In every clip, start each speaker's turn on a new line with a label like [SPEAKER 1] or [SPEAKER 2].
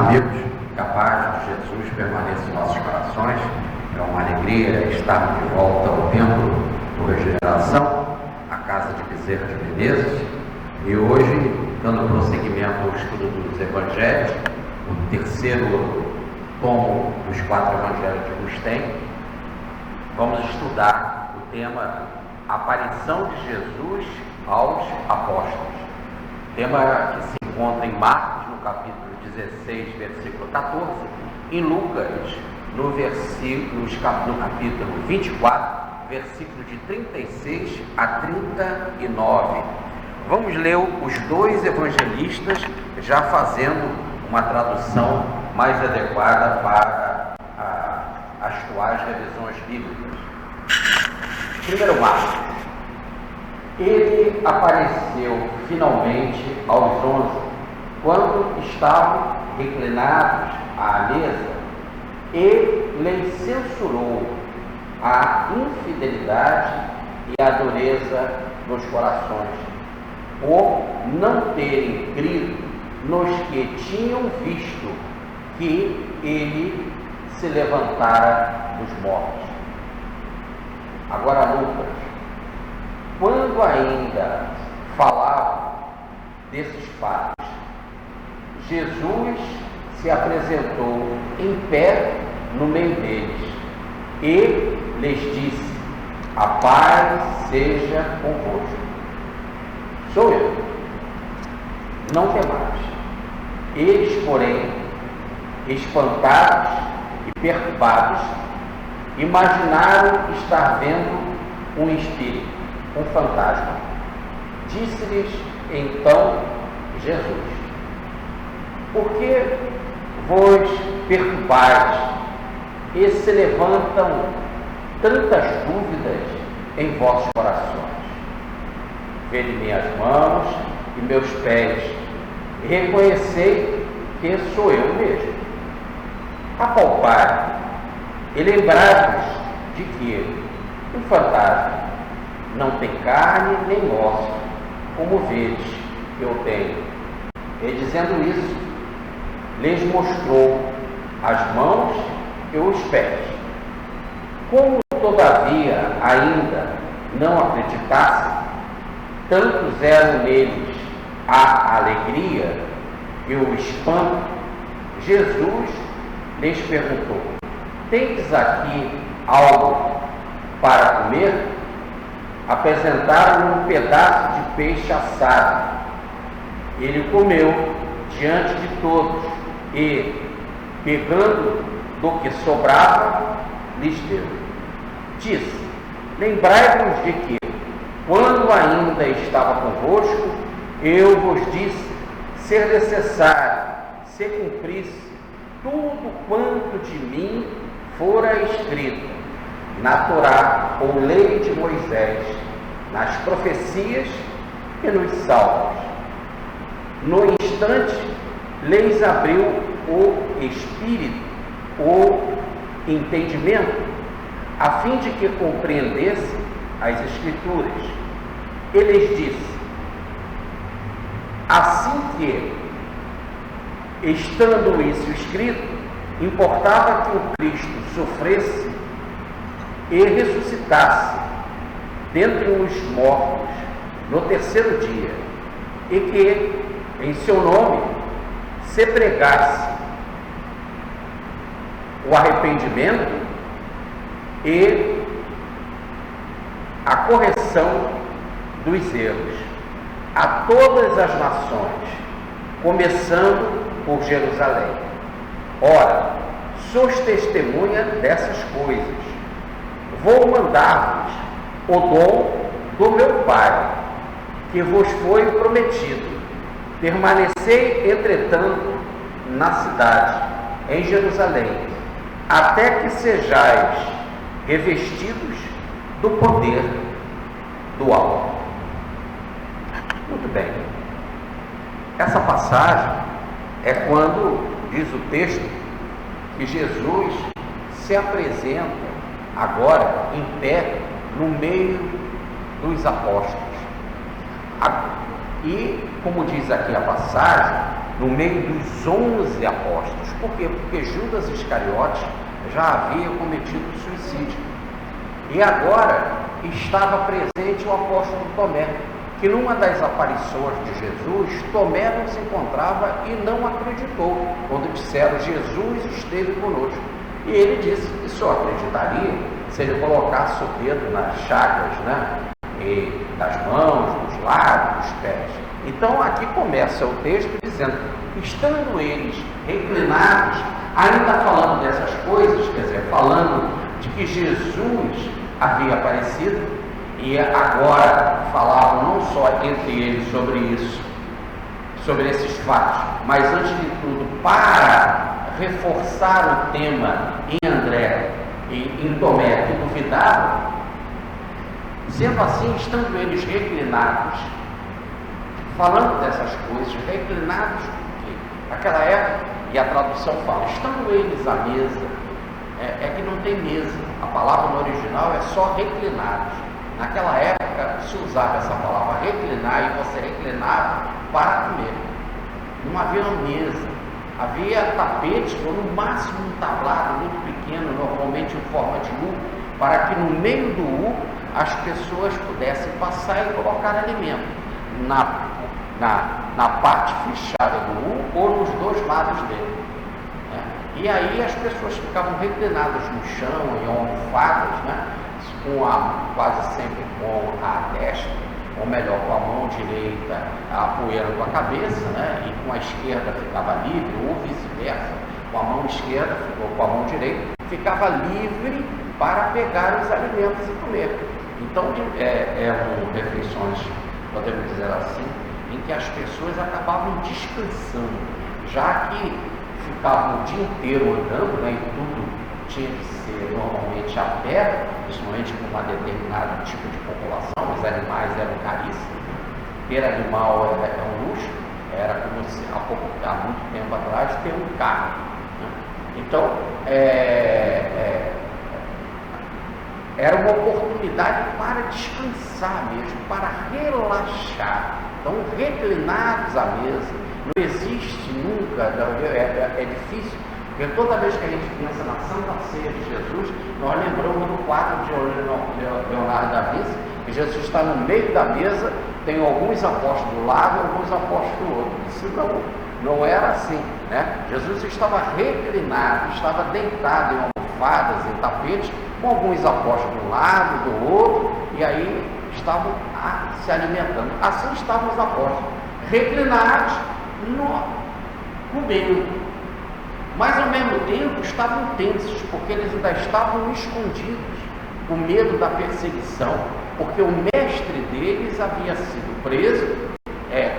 [SPEAKER 1] amigos, que a paz de Jesus permaneça em nossos corações. É uma alegria estar de volta ao Templo do Regeneração, a Casa de Bezerra de Menezes, e hoje, dando prosseguimento ao estudo dos Evangelhos, o terceiro tomo dos 4 Evangelhos de Agostinho, vamos estudar o tema Aparição de Jesus aos Apóstolos, tema que se encontra em Marcos, no capítulo 16, versículo 14, em Lucas, no capítulo 24, versículo de 36 a 39. Vamos ler os dois evangelistas, já fazendo uma tradução mais adequada para as atuais revisões bíblicas. Primeiro Marcos. Ele apareceu finalmente aos 11, quando estavam reclinados à mesa, e lhes censurou a infidelidade e a dureza dos corações, por não terem crido nos que tinham visto que ele se levantara dos mortos. Agora, Lucas, quando ainda falava desses fatos, Jesus se apresentou em pé no meio deles e lhes disse: a paz seja convosco. Sou eu, não temais. Eles, porém, espantados e perturbados, imaginaram estar vendo um espírito, um fantasma. Disse-lhes então Jesus: por que vos perturbais e se levantam tantas dúvidas em vossos corações? Vede minhas mãos e meus pés, e reconhecei que sou eu mesmo. Apalpai e lembrai-vos de que um fantasma não tem carne nem osso, como vedes que eu tenho. E dizendo isso, lhes mostrou as mãos e os pés. Como todavia ainda não acreditassem, tantos eram neles a alegria e o espanto, Jesus lhes perguntou: tendes aqui algo para comer? Apresentaram-lhe um pedaço de peixe assado. Ele comeu diante de todos e, pegando do que sobrava, lhes deu. Disse: lembrai-vos de que, quando ainda estava convosco, eu vos disse ser necessário se cumprisse tudo quanto de mim fora escrito na Torá ou lei de Moisés, nas profecias e nos salmos. No instante, lhes abriu o espírito, o entendimento, a fim de que compreendesse as Escrituras. Ele lhes disse: assim que, estando isso escrito, importava que o Cristo sofresse e ressuscitasse dentre os mortos no terceiro dia, e que em seu nome se pregasse o arrependimento e a correção dos erros a todas as nações, começando por Jerusalém. Ora, sois testemunha dessas coisas. Vou mandar-vos o dom do meu Pai, que vos foi prometido. Permanecei, entretanto, na cidade, em Jerusalém, até que sejais revestidos do poder do alto. Muito bem. Essa passagem é quando diz o texto que Jesus se apresenta agora em pé no meio dos apóstolos. E, como diz aqui a passagem, no meio dos 11 apóstolos. Por quê? Porque Judas Iscariotes já havia cometido suicídio. E agora estava presente o apóstolo Tomé, que numa das aparições de Jesus, Tomé não se encontrava e não acreditou, quando disseram: Jesus esteve conosco. E ele disse que só acreditaria se ele colocasse o dedo nas chagas, e das mãos, dos lábios, dos pés. Então aqui começa o texto dizendo: estando eles reclinados, ainda falando dessas coisas, quer dizer, falando de que Jesus havia aparecido, e agora falavam não só entre eles sobre isso, sobre esses fatos, mas antes de tudo, para reforçar o tema em André e em Tomé, que duvidavam. Sendo assim, estando eles reclinados, falando dessas coisas, reclinados, porque naquela época, e a tradução fala, estando eles à mesa, é que não tem mesa, a palavra no original é só reclinados. Naquela época se usava essa palavra reclinar, e você reclinava para comer. Não havia mesa, havia tapetes, ou no máximo um tablado muito pequeno, normalmente em forma de U, para que no meio do U as pessoas pudessem passar e colocar alimento na parte fechada do U ou nos dois lados dele. E aí as pessoas ficavam reclinadas no chão, em almofadas, quase sempre com a destra, ou melhor, com a mão direita apoiando a cabeça, e com a esquerda ficava livre, ou vice-versa, com a mão esquerda ficou com a mão direita, ficava livre para pegar os alimentos e comer. Então eram refeições, podemos dizer assim, em que as pessoas acabavam descansando, já que ficavam o dia inteiro andando, e tudo tinha que ser normalmente a pé, principalmente com um determinado tipo de população. Os animais eram caríssimos, ter animal é um luxo, era como se há muito tempo atrás ter um carro. Então era uma oportunidade para descansar mesmo, para relaxar. Então, reclinados à mesa, não existe nunca, é difícil, porque toda vez que a gente pensa na Santa Ceia de Jesus, nós lembramos do quadro de Leonardo da Vinci, que Jesus está no meio da mesa, tem alguns apóstolos do lado e alguns apóstolos do outro. Isso não era assim, Jesus estava reclinado, estava deitado em almofadas, em tapetes, com alguns apóstolos de um lado, do outro, e aí estavam se alimentando. Assim estavam os apóstolos, reclinados, comendo, mas ao mesmo tempo estavam tensos, porque eles ainda estavam escondidos, com medo da perseguição, porque o mestre deles havia sido preso,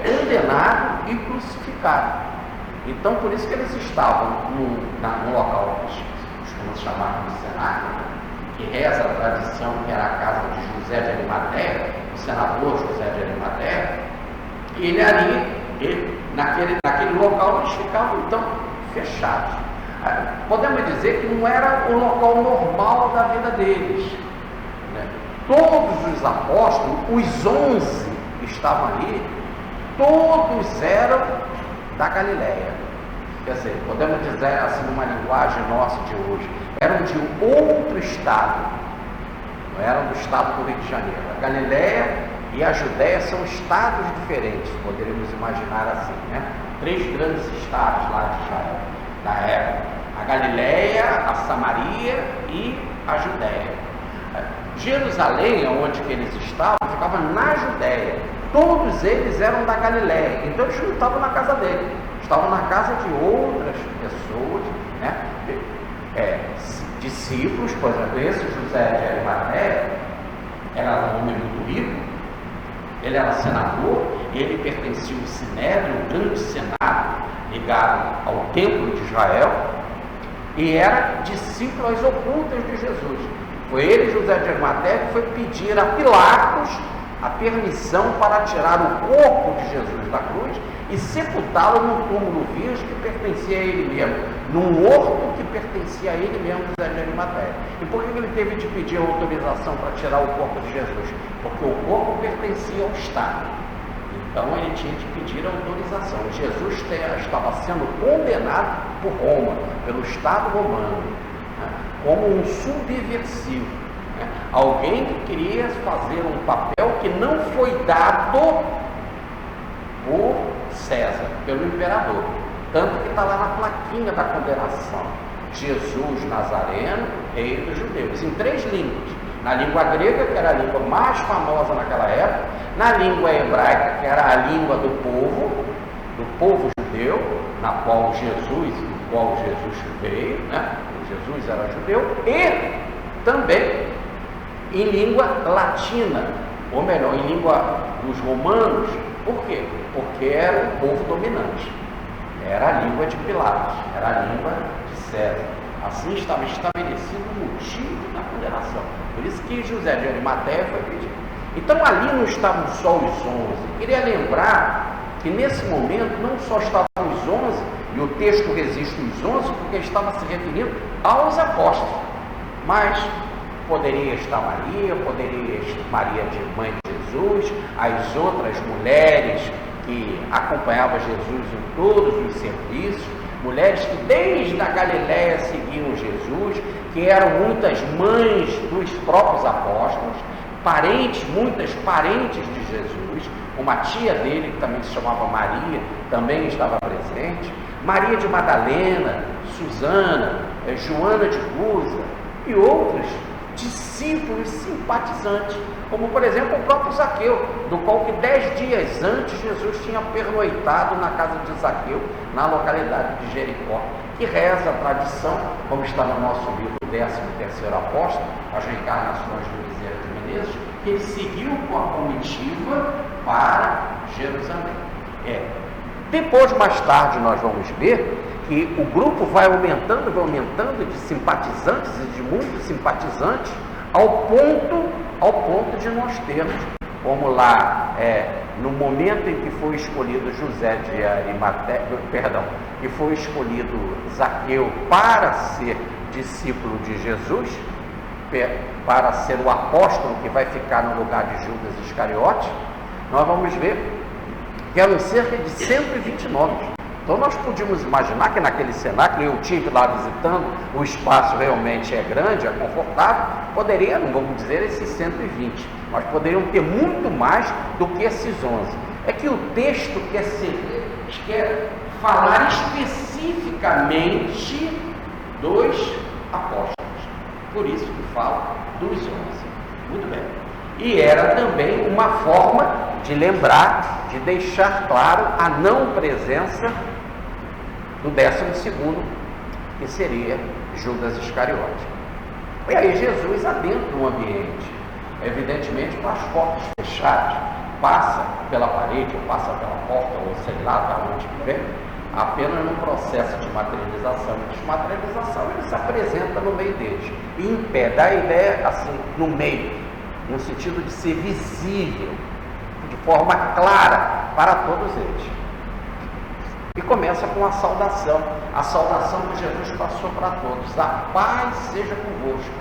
[SPEAKER 1] condenado e crucificado. Então, por isso que eles estavam no local que costuma se chamar de cenáculo, que reza a tradição que era a casa de José de Arimateia, o senador José de Arimateia, e ele ali, naquele local, eles ficavam então fechados. Podemos dizer que não era o local normal da vida deles. Todos os apóstolos, os 11 que estavam ali, todos eram da Galileia. Quer dizer, podemos dizer assim numa linguagem nossa de hoje, eram de outro estado, não eram do estado do Rio de Janeiro. A Galileia e a Judéia são estados diferentes, poderíamos imaginar assim, 3 grandes estados lá de Israel, da época: a Galileia, a Samaria e a Judéia. Jerusalém, onde que eles estavam, ficava na Judéia. Todos eles eram da Galileia, então eles não estavam na casa dele, estavam na casa de outras pessoas, discípulos. Por exemplo, esse José de Arimateia era um homem muito rico, ele era senador, e ele pertencia ao Sinédrio, o grande senado ligado ao templo de Israel, e era discípulo às ocultas de Jesus. Foi ele, José de Arimateia, que foi pedir a Pilatos a permissão para tirar o corpo de Jesus da cruz e sepultá-lo num túmulo virgem que pertencia a ele mesmo, num horto que pertencia a ele mesmo, José de Arimateia. E por que ele teve de pedir autorização para tirar o corpo de Jesus? Porque o corpo pertencia ao Estado. Então ele tinha que pedir autorização. Jesus estava sendo condenado por Roma, pelo Estado romano, né, como um subversivo, né, alguém que queria fazer um papel que não foi dado por César, pelo imperador. Tanto que está lá na plaquinha da condenação: Jesus Nazareno, rei dos judeus, em 3 línguas. Na língua grega, que era a língua mais famosa naquela época, na língua hebraica, que era a língua do povo judeu, na qual Jesus veio, né? Jesus era judeu, e também em língua latina, ou melhor, em língua dos romanos. Por quê? Porque era o povo dominante, era a língua de Pilatos, era a língua de César. Assim estava estabelecido o motivo da condenação. Por isso que José de Arimateia foi pedir. Então ali não estavam só os 11. Queria lembrar que nesse momento não só estavam os 11, e o texto resiste os 11 porque estava se referindo aos apóstolos, mas poderia estar Maria, Maria de mãe de Jesus, as outras mulheres que acompanhavam Jesus em todos os serviços, mulheres que desde a Galiléia seguiam Jesus, que eram muitas mães dos próprios apóstolos, muitas parentes de Jesus. Uma tia dele, que também se chamava Maria, também estava presente. Maria de Madalena, Susana, Joana de Cusa e outros discípulos simpatizantes, como por exemplo o próprio Zaqueu, do qual que 10 dias antes Jesus tinha pernoitado na casa de Zaqueu, na localidade de Jericó, que reza a tradição, como está no nosso livro 13º Apóstolo, As Reencarnações do Bezerra de Menezes, que ele seguiu com a comitiva para Jerusalém. Depois, mais tarde, nós vamos ver que o grupo vai aumentando de simpatizantes e de muitos simpatizantes, ao ponto de nós termos, como lá, no momento em que foi escolhido José de Arimateia, que foi escolhido Zaqueu para ser discípulo de Jesus, para ser o apóstolo que vai ficar no lugar de Judas Iscariote, nós vamos ver que eram cerca de 120 nomes. Então nós podíamos imaginar que naquele cenáculo, eu estive lá visitando, o espaço realmente é grande, é confortável, poderia, não vamos dizer esses 120, mas poderiam ter muito mais do que esses 11. É que o texto quer falar especificamente dos apóstolos, por isso que fala dos 11. Muito bem. E era também uma forma de lembrar, de deixar claro a não presença do 12º, que seria Judas Iscariote. E aí Jesus adentra o ambiente, evidentemente com as portas fechadas, passa pela parede, ou passa pela porta, ou sei lá para onde que vem, apenas no processo de materialização e desmaterialização, ele se apresenta no meio deles, e em pé, dá a ideia assim, no meio, no sentido de ser visível, de forma clara para todos eles. E começa com a saudação que Jesus passou para todos: a paz seja convosco.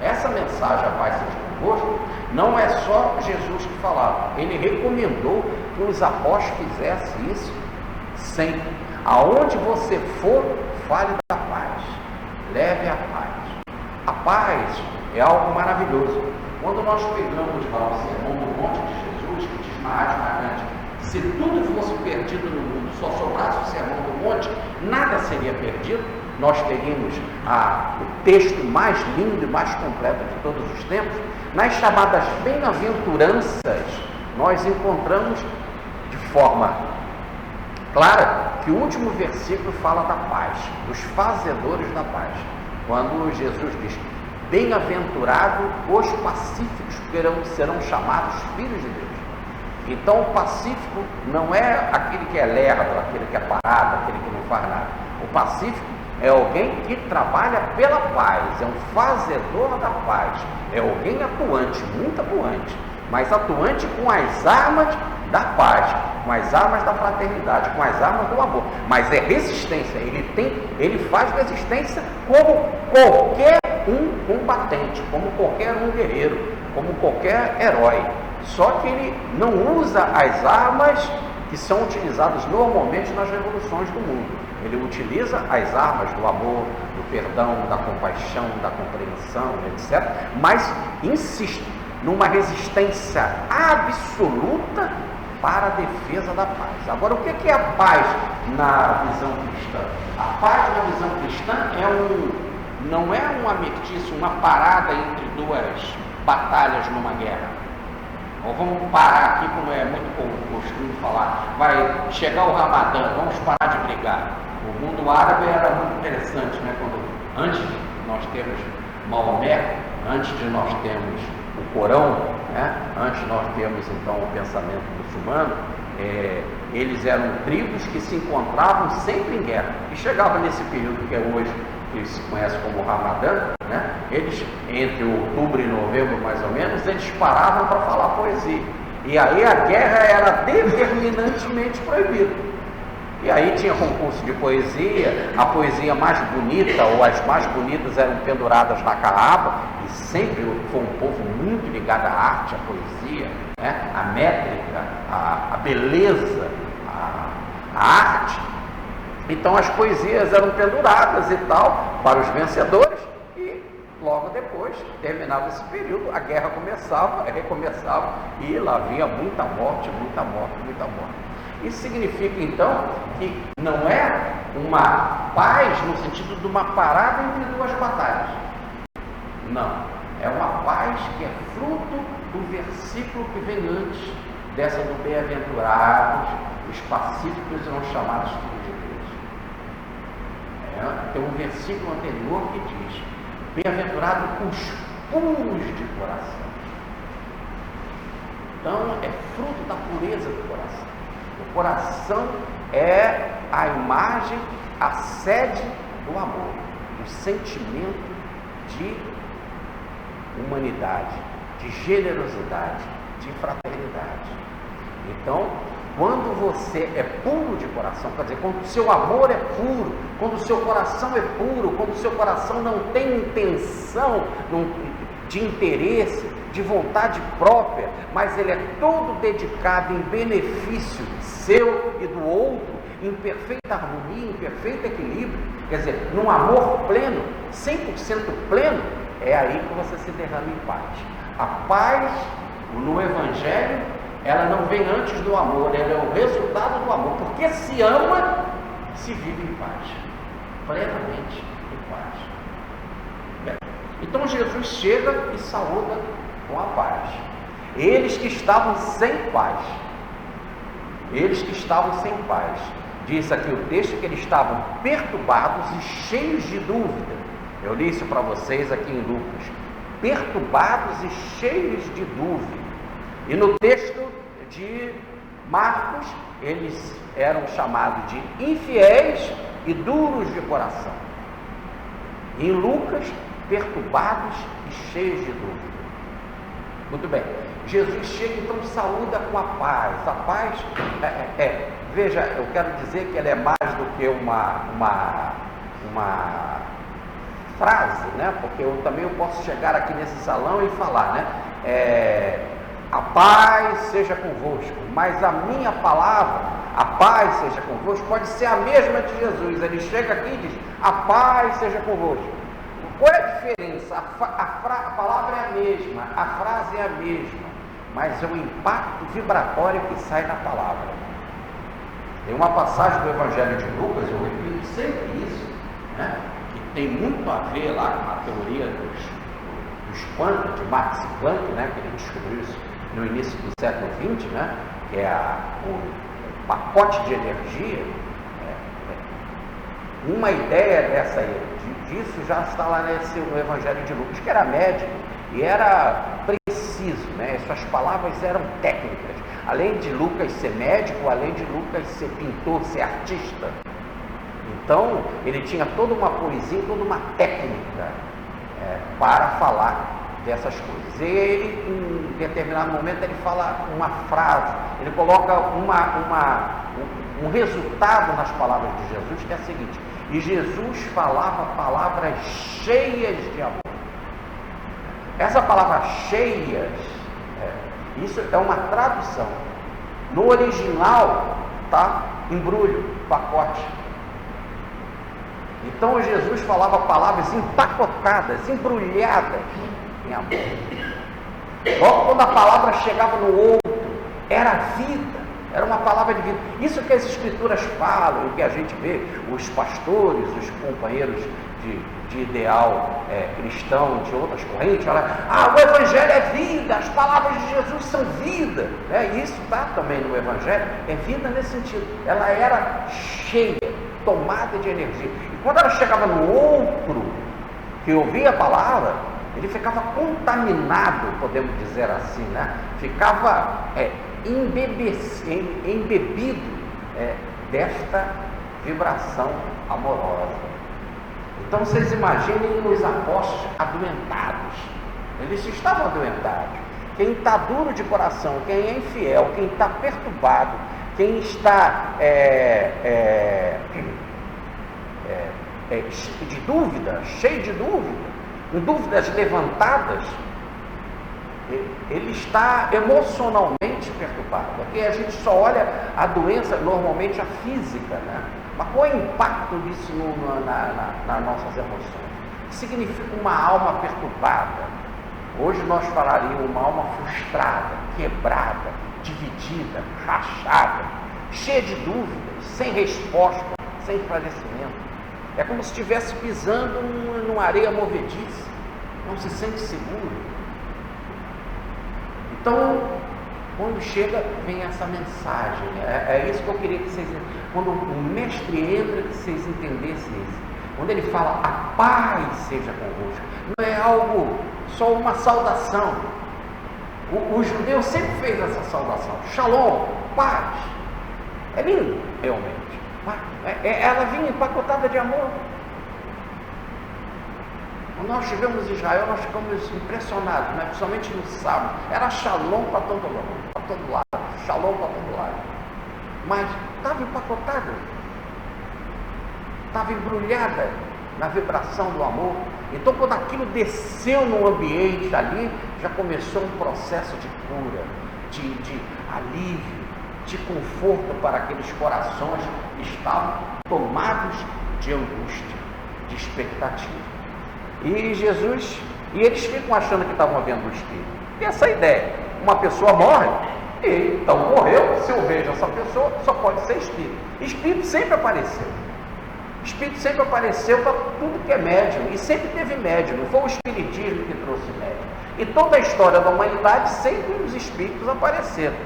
[SPEAKER 1] Essa mensagem, a paz seja convosco, não é só Jesus que falava, ele recomendou que os apóstolos fizessem isso sempre. Aonde você for, fale da paz, leve a paz. A paz é algo maravilhoso. Quando nós pegamos lá o Sermão do Monte de Jesus, que diz Mahatma, se tudo fosse perdido no mundo, só sobrasse o Sermão do Monte, nada seria perdido. Nós teríamos o texto mais lindo e mais completo de todos os tempos. Nas chamadas bem-aventuranças, nós encontramos de forma clara que o último versículo fala da paz, dos fazedores da paz. Quando Jesus diz: bem-aventurados os pacíficos, que serão chamados filhos de Deus. Então o pacífico não é aquele que é lerdo, aquele que é parado, aquele que não faz nada. O pacífico é alguém que trabalha pela paz, é um fazedor da paz, é alguém atuante, muito atuante, mas atuante com as armas da paz, com as armas da fraternidade, com as armas do amor. Mas é resistência, ele faz resistência como qualquer um combatente, como qualquer um guerreiro, como qualquer herói. Só que ele não usa as armas que são utilizadas normalmente nas revoluções do mundo. Ele utiliza as armas do amor, do perdão, da compaixão, da compreensão, etc. Mas insiste numa resistência absoluta para a defesa da paz. Agora, o que é a paz na visão cristã? A paz na visão cristã não é um armistício, uma parada entre duas batalhas numa guerra. Ou vamos parar aqui, como é muito costume falar, vai chegar o Ramadã, vamos parar de brigar. O mundo árabe era muito interessante, né? Quando, antes de nós termos Maomé, antes de nós termos o Corão, né? Antes de nós termos então o pensamento muçulmano, eles eram tribos que se encontravam sempre em guerra. E chegava nesse período que é hoje, que se conhece como Ramadã, né? Eles, entre outubro e novembro mais ou menos, eles paravam para falar poesia. E aí a guerra era determinantemente proibida. E aí tinha concurso de poesia, a poesia mais bonita ou as mais bonitas eram penduradas na Caaba, e sempre foi um povo muito ligado à arte, à poesia, né? À métrica, à beleza, à arte. Então as poesias eram penduradas e tal para os vencedores, e logo depois, terminava esse período, a guerra recomeçava, e lá havia muita morte, muita morte, muita morte. Isso significa então que não é uma paz no sentido de uma parada entre duas batalhas. Não, é uma paz que é fruto do versículo que vem antes dessa do bem-aventurados, os pacíficos serão chamados filhos de Deus. Tem um versículo anterior que diz: bem-aventurado os puros de coração. Então é fruto da pureza do coração. O coração é a imagem, a sede do amor, do sentimento de humanidade, de generosidade, de fraternidade. Então, quando você é puro de coração, quer dizer, quando o seu amor é puro, quando o seu coração é puro, quando o seu coração não tem intenção de interesse, de vontade própria, mas ele é todo dedicado em benefício seu e do outro, em perfeita harmonia, em perfeito equilíbrio, quer dizer, num amor pleno, 100% pleno, é aí que você se derrama em paz. A paz no Evangelho, ela não vem antes do amor, ela é o resultado do amor, porque se ama, se vive em paz, plenamente em paz. Bem, então Jesus chega e saúda com a paz. Eles que estavam sem paz, diz aqui o texto que eles estavam perturbados e cheios de dúvida. Eu li isso para vocês aqui em Lucas, perturbados e cheios de dúvida. E no texto de Marcos, eles eram chamados de infiéis e duros de coração. Em Lucas, perturbados e cheios de dúvida. Muito bem, Jesus chega então e saúda com a paz. A paz veja, eu quero dizer que ela é mais do que uma frase, né? Porque eu também posso chegar aqui nesse salão e falar, né? A paz seja convosco, mas a minha palavra, a paz seja convosco, pode ser a mesma de Jesus. Ele chega aqui e diz: a paz seja convosco. Qual é a diferença? A palavra é a mesma, a frase é a mesma, mas é o impacto vibratório que sai da palavra. Tem uma passagem do Evangelho de Lucas, eu repito sempre isso, né? Que tem muito a ver lá com a teoria dos quantos, de Max Planck, né? Que ele descobriu isso no início do século XX, né? Que é o pacote de energia. Uma ideia disso já está lá no Evangelho de Lucas, que era médico e era preciso, né? Suas palavras eram técnicas. Além de Lucas ser médico, além de Lucas ser pintor, ser artista. Então, ele tinha toda uma poesia, toda uma técnica para falar dessas coisas. E ele, em determinado momento, ele fala uma frase, ele coloca um resultado nas palavras de Jesus, que é a seguinte: e Jesus falava palavras cheias de amor. Essa palavra cheias
[SPEAKER 2] Isso é uma tradução. No original, tá? Embrulho, pacote. Então Jesus falava palavras empacotadas, embrulhadas em amor. Logo quando a palavra chegava no outro, era vida, era uma palavra de vida. Isso que as escrituras falam, que a gente vê, os pastores, os companheiros de ideal cristão, de outras correntes, falam, o Evangelho é vida, as palavras de Jesus são vida. Isso está também no Evangelho, é vida nesse sentido. Ela era cheia, tomada de energia. E quando ela chegava no outro, que ouvia a palavra, ele ficava contaminado, podemos dizer assim, né? Ficava embebido desta vibração amorosa. Então vocês imaginem os apóstolos adoentados. Eles estavam adoentados. Quem está duro de coração, quem é infiel, quem está perturbado, quem está de dúvida, cheio de dúvida, com dúvidas levantadas, ele está emocionalmente perturbado. Aqui a gente só olha a doença, normalmente a física, né? Mas qual é o impacto disso nas nossas emoções? O que significa uma alma perturbada? Hoje nós falaríamos uma alma frustrada, quebrada, dividida, rachada, cheia de dúvidas, sem resposta, sem esclarecimento. É como se estivesse pisando numa areia movediça, não se sente seguro. Então, quando chega, vem essa mensagem. É isso que eu queria que vocês, quando o mestre entra, que vocês entendessem isso. Quando ele fala, a paz seja convosco, não é algo, só uma saudação. O judeu sempre fez essa saudação, shalom, paz. É lindo, realmente. Ela vinha empacotada de amor. Quando nós chegamos em Israel, nós ficamos impressionados, né? Principalmente no sábado. Era shalom para todo lado, shalom para todo lado. Mas estava empacotada, estava embrulhada na vibração do amor. Então, quando aquilo desceu no ambiente ali, já começou um processo de cura, de alívio, de conforto para aqueles corações que estavam tomados de angústia, de expectativa. E Jesus, eles ficam achando que estavam vendo o Espírito. E essa ideia, uma pessoa morre, e então morreu, se eu vejo essa pessoa, só pode ser Espírito. Espírito sempre apareceu. Espírito sempre apareceu para tudo que é médium, e sempre teve médium, não foi o Espiritismo que trouxe médium. E toda a história da humanidade, sempre os Espíritos apareceram,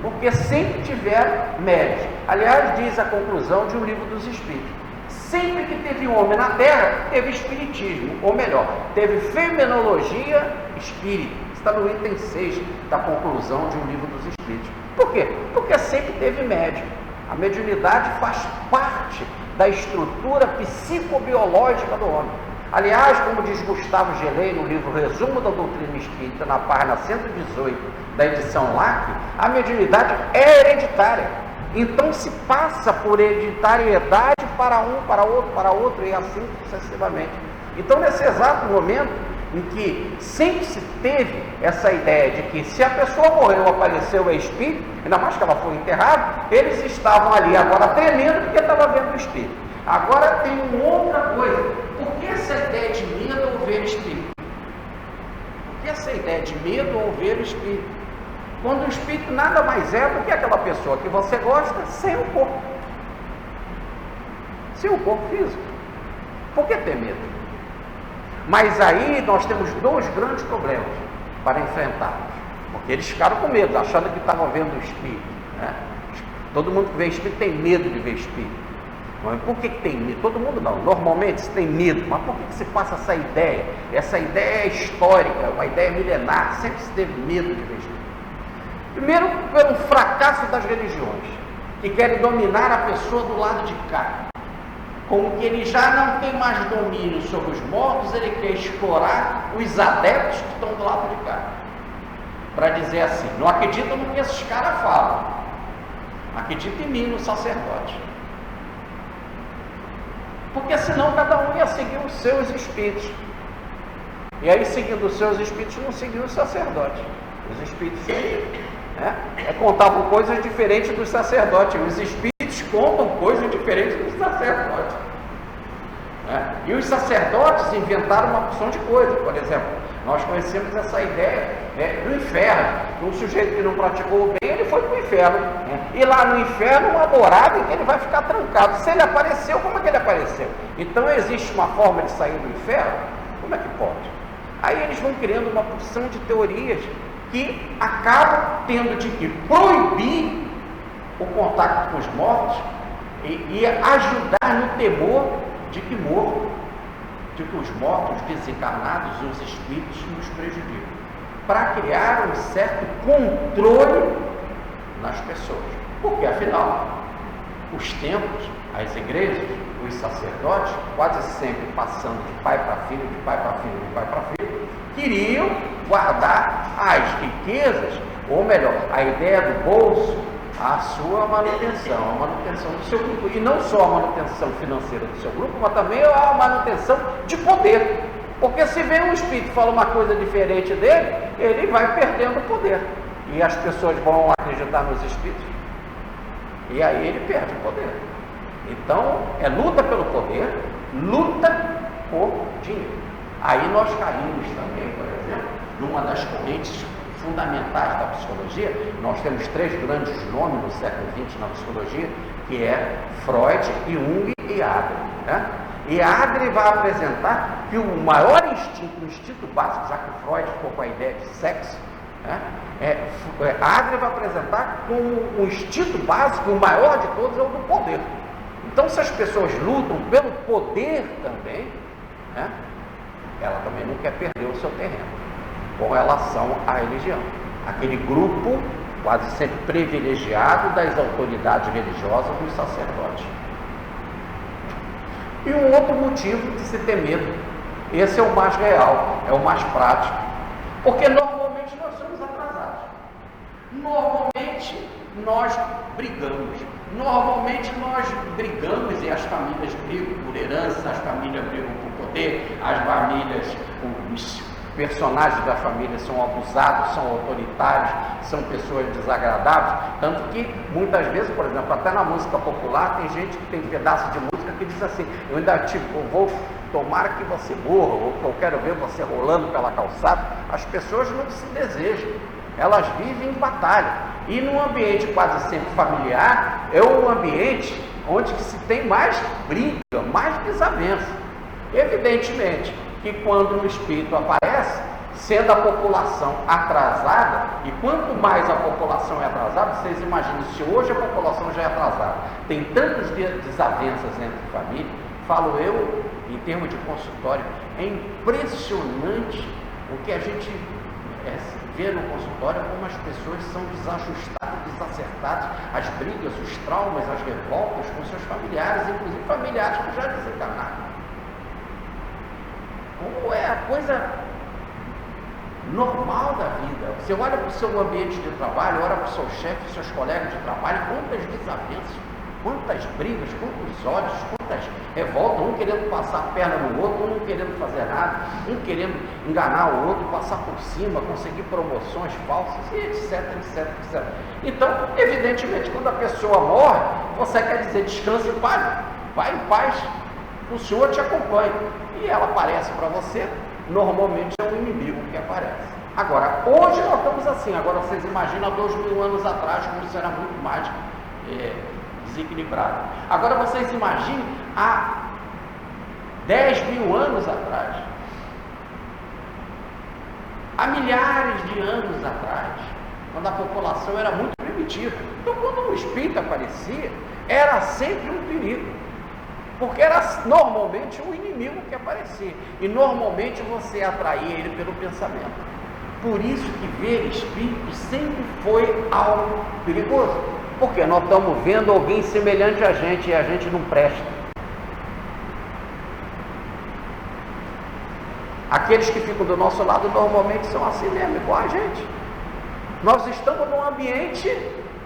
[SPEAKER 2] porque sempre tiveram médios. Aliás, diz a conclusão de um livro dos Espíritos. Sempre que teve homem na Terra, teve espiritismo, ou melhor, teve fenomenologia espírita. Está no item 6 da conclusão de um livro dos Espíritos. Por quê? Porque sempre teve médium. A mediunidade faz parte da estrutura psicobiológica do homem. Aliás, como diz Gustavo Gelei no livro Resumo da Doutrina Espírita, na página 118 da edição LAC, a mediunidade é hereditária. Então se passa por hereditariedade para um, para outro e assim sucessivamente. Então nesse exato momento em que sempre se teve essa ideia de que se a pessoa morreu ou apareceu o espírito, ainda mais que ela foi enterrada, eles estavam ali agora tremendo porque estava vendo o espírito. Agora tem uma outra coisa. Por que essa ideia de medo ou ver espírito? Por que essa ideia de medo ou ver o espírito? Quando o espírito nada mais é do que aquela pessoa que você gosta sem o corpo. Sem o corpo físico. Por que ter medo? Mas aí nós temos dois grandes problemas para enfrentarmos. Porque eles ficaram com medo, achando que estavam vendo o espírito, né? Todo mundo que vê espírito tem medo de ver espírito. Mas por que tem medo? Todo mundo não. Normalmente se tem medo. Mas por que se passa essa ideia? Essa ideia é histórica, uma ideia milenar. Sempre se teve medo de ver espírito. Primeiro, pelo fracasso das religiões, que querem dominar a pessoa do lado de cá. Como que ele já não tem mais domínio sobre os mortos, ele quer explorar os adeptos que estão do lado de cá. Para dizer assim, não acredita no que esses caras falam, acredita em mim, no sacerdote. Porque senão cada um ia seguir os seus espíritos. E aí, seguindo os seus espíritos, não seguiu o sacerdote. Os espíritos contavam coisas diferentes dos sacerdotes. Os espíritos contam coisas diferentes dos sacerdotes. E os sacerdotes inventaram uma porção de coisas. Por exemplo, nós conhecemos essa ideia do inferno. Um sujeito que não praticou o bem, ele foi para o inferno. E lá no inferno, uma morada em que ele vai ficar trancado. Se ele apareceu, como é que ele apareceu? Então existe uma forma de sair do inferno? Como é que pode? Aí eles vão criando uma porção de teorias que acabam tendo de proibir o contato com os mortos e ajudar no temor de que os mortos desencarnados, os espíritos, nos prejudicam, para criar um certo controle nas pessoas. Porque afinal, os templos, as igrejas, os sacerdotes, quase sempre passando de pai para filho, de pai para filho, de pai para filho, queriam guardar as riquezas, ou melhor, a ideia do bolso, a sua manutenção, a manutenção do seu grupo. E não só a manutenção financeira do seu grupo, mas também a manutenção de poder. Porque se vem um espírito e fala uma coisa diferente dele, ele vai perdendo o poder. E as pessoas vão acreditar nos espíritos. E aí ele perde o poder. Então, é luta pelo poder, luta por dinheiro. Aí nós caímos também, por exemplo, numa das correntes fundamentais da psicologia. Nós temos 3 grandes nomes no século XX na psicologia, que é Freud, Jung e Adler. E Adler vai apresentar que o maior instinto, o instinto básico, já que Freud ficou com a ideia de sexo, Adler vai apresentar como o instinto básico, o maior de todos é o do poder. Então, se as pessoas lutam pelo poder também, ela também não quer perder o seu terreno com relação à religião. Aquele grupo quase sempre privilegiado das autoridades religiosas, dos sacerdotes. E um outro motivo de se ter medo, esse é o mais real, é o mais prático, porque normalmente nós somos atrasados, normalmente nós brigamos, e as famílias brigam por herança, as famílias brigam por poder, as famílias, os personagens da família são abusados, são autoritários, são pessoas desagradáveis, tanto que muitas vezes, por exemplo, até na música popular tem gente que tem pedaço de música que diz assim: eu ainda vou tomara que você morra, ou eu quero ver você rolando pela calçada. As pessoas não se desejam, elas vivem em batalha. E num ambiente quase sempre familiar, é um ambiente onde se tem mais briga, mais desavença. Evidentemente que quando o espírito aparece, sendo a população atrasada, e quanto mais a população é atrasada, vocês imaginam, se hoje a população já é atrasada, tem tantas desavenças entre famílias, falo eu, em termos de consultório, é impressionante o que a gente vê no consultório, como as pessoas são desajustadas, desacertadas, as brigas, os traumas, as revoltas com seus familiares, inclusive familiares que já desencarnaram. Como é a coisa normal da vida. Você olha para o seu ambiente de trabalho, olha para o seu chefe, seus colegas de trabalho, quantas desavenças, quantas brigas, quantos ódios, quantas revoltas, um querendo passar a perna no outro, um não querendo fazer nada, um querendo enganar o outro, passar por cima, conseguir promoções falsas, e etc, etc, etc. Então, evidentemente, quando a pessoa morre, você quer dizer, descanse em paz, vai em paz, o Senhor te acompanha. E ela aparece para você, normalmente é um inimigo que aparece. Agora, hoje nós estamos assim. Agora vocês imaginam há 2000 anos atrás, como isso era muito mais desequilibrado. Agora vocês imaginem há 10.000 anos atrás, há milhares de anos atrás, quando a população era muito primitiva. Então, quando o espírito aparecia, era sempre um perigo. Porque era normalmente o inimigo que aparecia. E normalmente você atraía ele pelo pensamento. Por isso que ver espírito sempre foi algo perigoso. Porque nós estamos vendo alguém semelhante a gente e a gente não presta. Aqueles que ficam do nosso lado normalmente são assim mesmo, igual a gente. Nós estamos num ambiente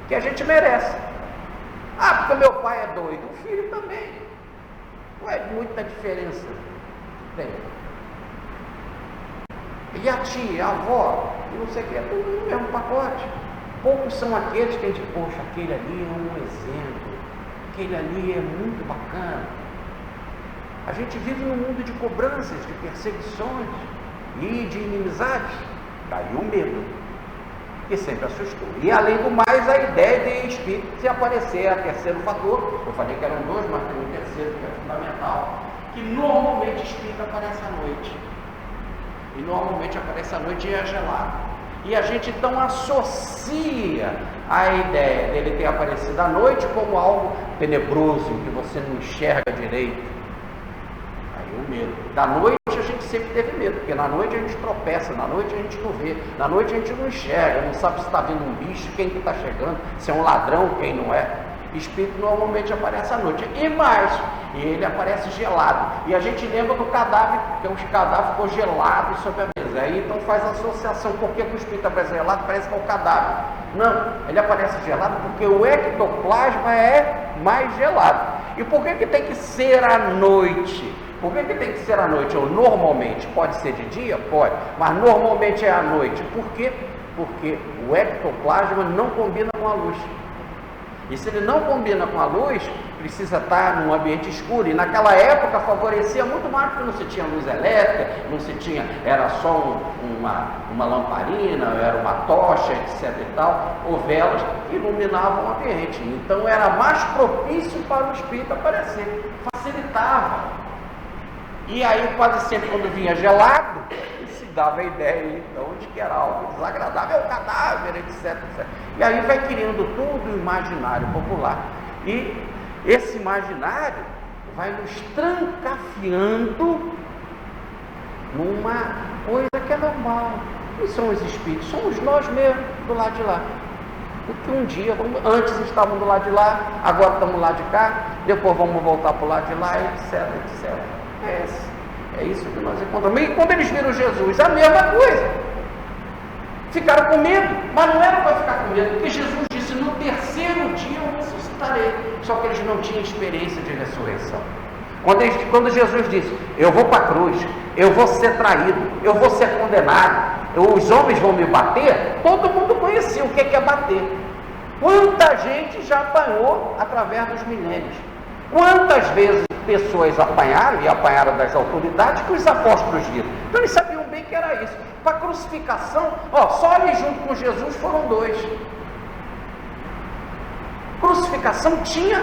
[SPEAKER 2] que a gente merece. Ah, porque meu pai é doido. O filho também. Não é muita diferença. Tem. E a tia, a avó, e não sei o que, é tudo no mesmo pacote. Poucos são aqueles que a gente, poxa, aquele ali é um exemplo, aquele ali é muito bacana. A gente vive num mundo de cobranças, de perseguições e de inimizades. Daí o medo, que sempre assustou. E além do mais, a ideia de espírito se aparecer, é o terceiro fator. Eu falei que eram dois, mas tem um terceiro que é fundamental, que normalmente espírito aparece à noite. E normalmente aparece à noite e é gelado. E a gente então associa a ideia dele ter aparecido à noite como algo tenebroso, que você não enxerga direito. O medo. Da noite a gente sempre teve medo, porque na noite a gente tropeça, na noite a gente não vê, na noite a gente não enxerga, não sabe se está vindo um bicho, quem que está chegando, se é um ladrão, quem não é. Espírito normalmente aparece à noite. E mais, ele aparece gelado. E a gente lembra do cadáver, porque o cadáver ficou gelado sobre a mesa. Aí então faz a associação, por que o espírito aparece gelado? Parece que é o cadáver. Não, ele aparece gelado porque o ectoplasma é mais gelado. E por que tem que ser à noite? Por que tem que ser à noite? Ou normalmente, pode ser de dia? Pode, mas normalmente é à noite. Por quê? Porque o ectoplasma não combina com a luz. E se ele não combina com a luz, precisa estar num ambiente escuro. E naquela época favorecia muito mais, porque não se tinha luz elétrica, não se tinha, era só uma lamparina, era uma tocha, etc e tal, ou velas que iluminavam o ambiente. Então era mais propício para o espírito aparecer, facilitava. E aí quase sempre quando vinha gelado, se dava a ideia então de que era algo desagradável, é o cadáver, etc, etc. E aí vai criando todo o imaginário popular. E esse imaginário vai nos trancafiando numa coisa que é normal. Não são os espíritos, somos nós mesmos do lado de lá. Porque um dia, antes estávamos do lado de lá, agora estamos do lado de cá, depois vamos voltar para o lado de lá, etc, etc. É isso que nós encontramos. E quando eles viram Jesus, a mesma coisa. Ficaram com medo, mas não era para ficar com medo, porque Jesus disse, no terceiro dia eu ressuscitarei. Só que eles não tinham experiência de ressurreição. Quando Jesus disse, eu vou para a cruz, eu vou ser traído, eu vou ser condenado, os homens vão me bater, todo mundo conhecia o que é bater. Quanta gente já apanhou através dos milênios. Quantas vezes pessoas apanharam, e apanharam das autoridades, que os apóstolos viram. Então eles sabiam bem que era isso. Para a crucificação, só ali junto com Jesus foram dois. Crucificação tinha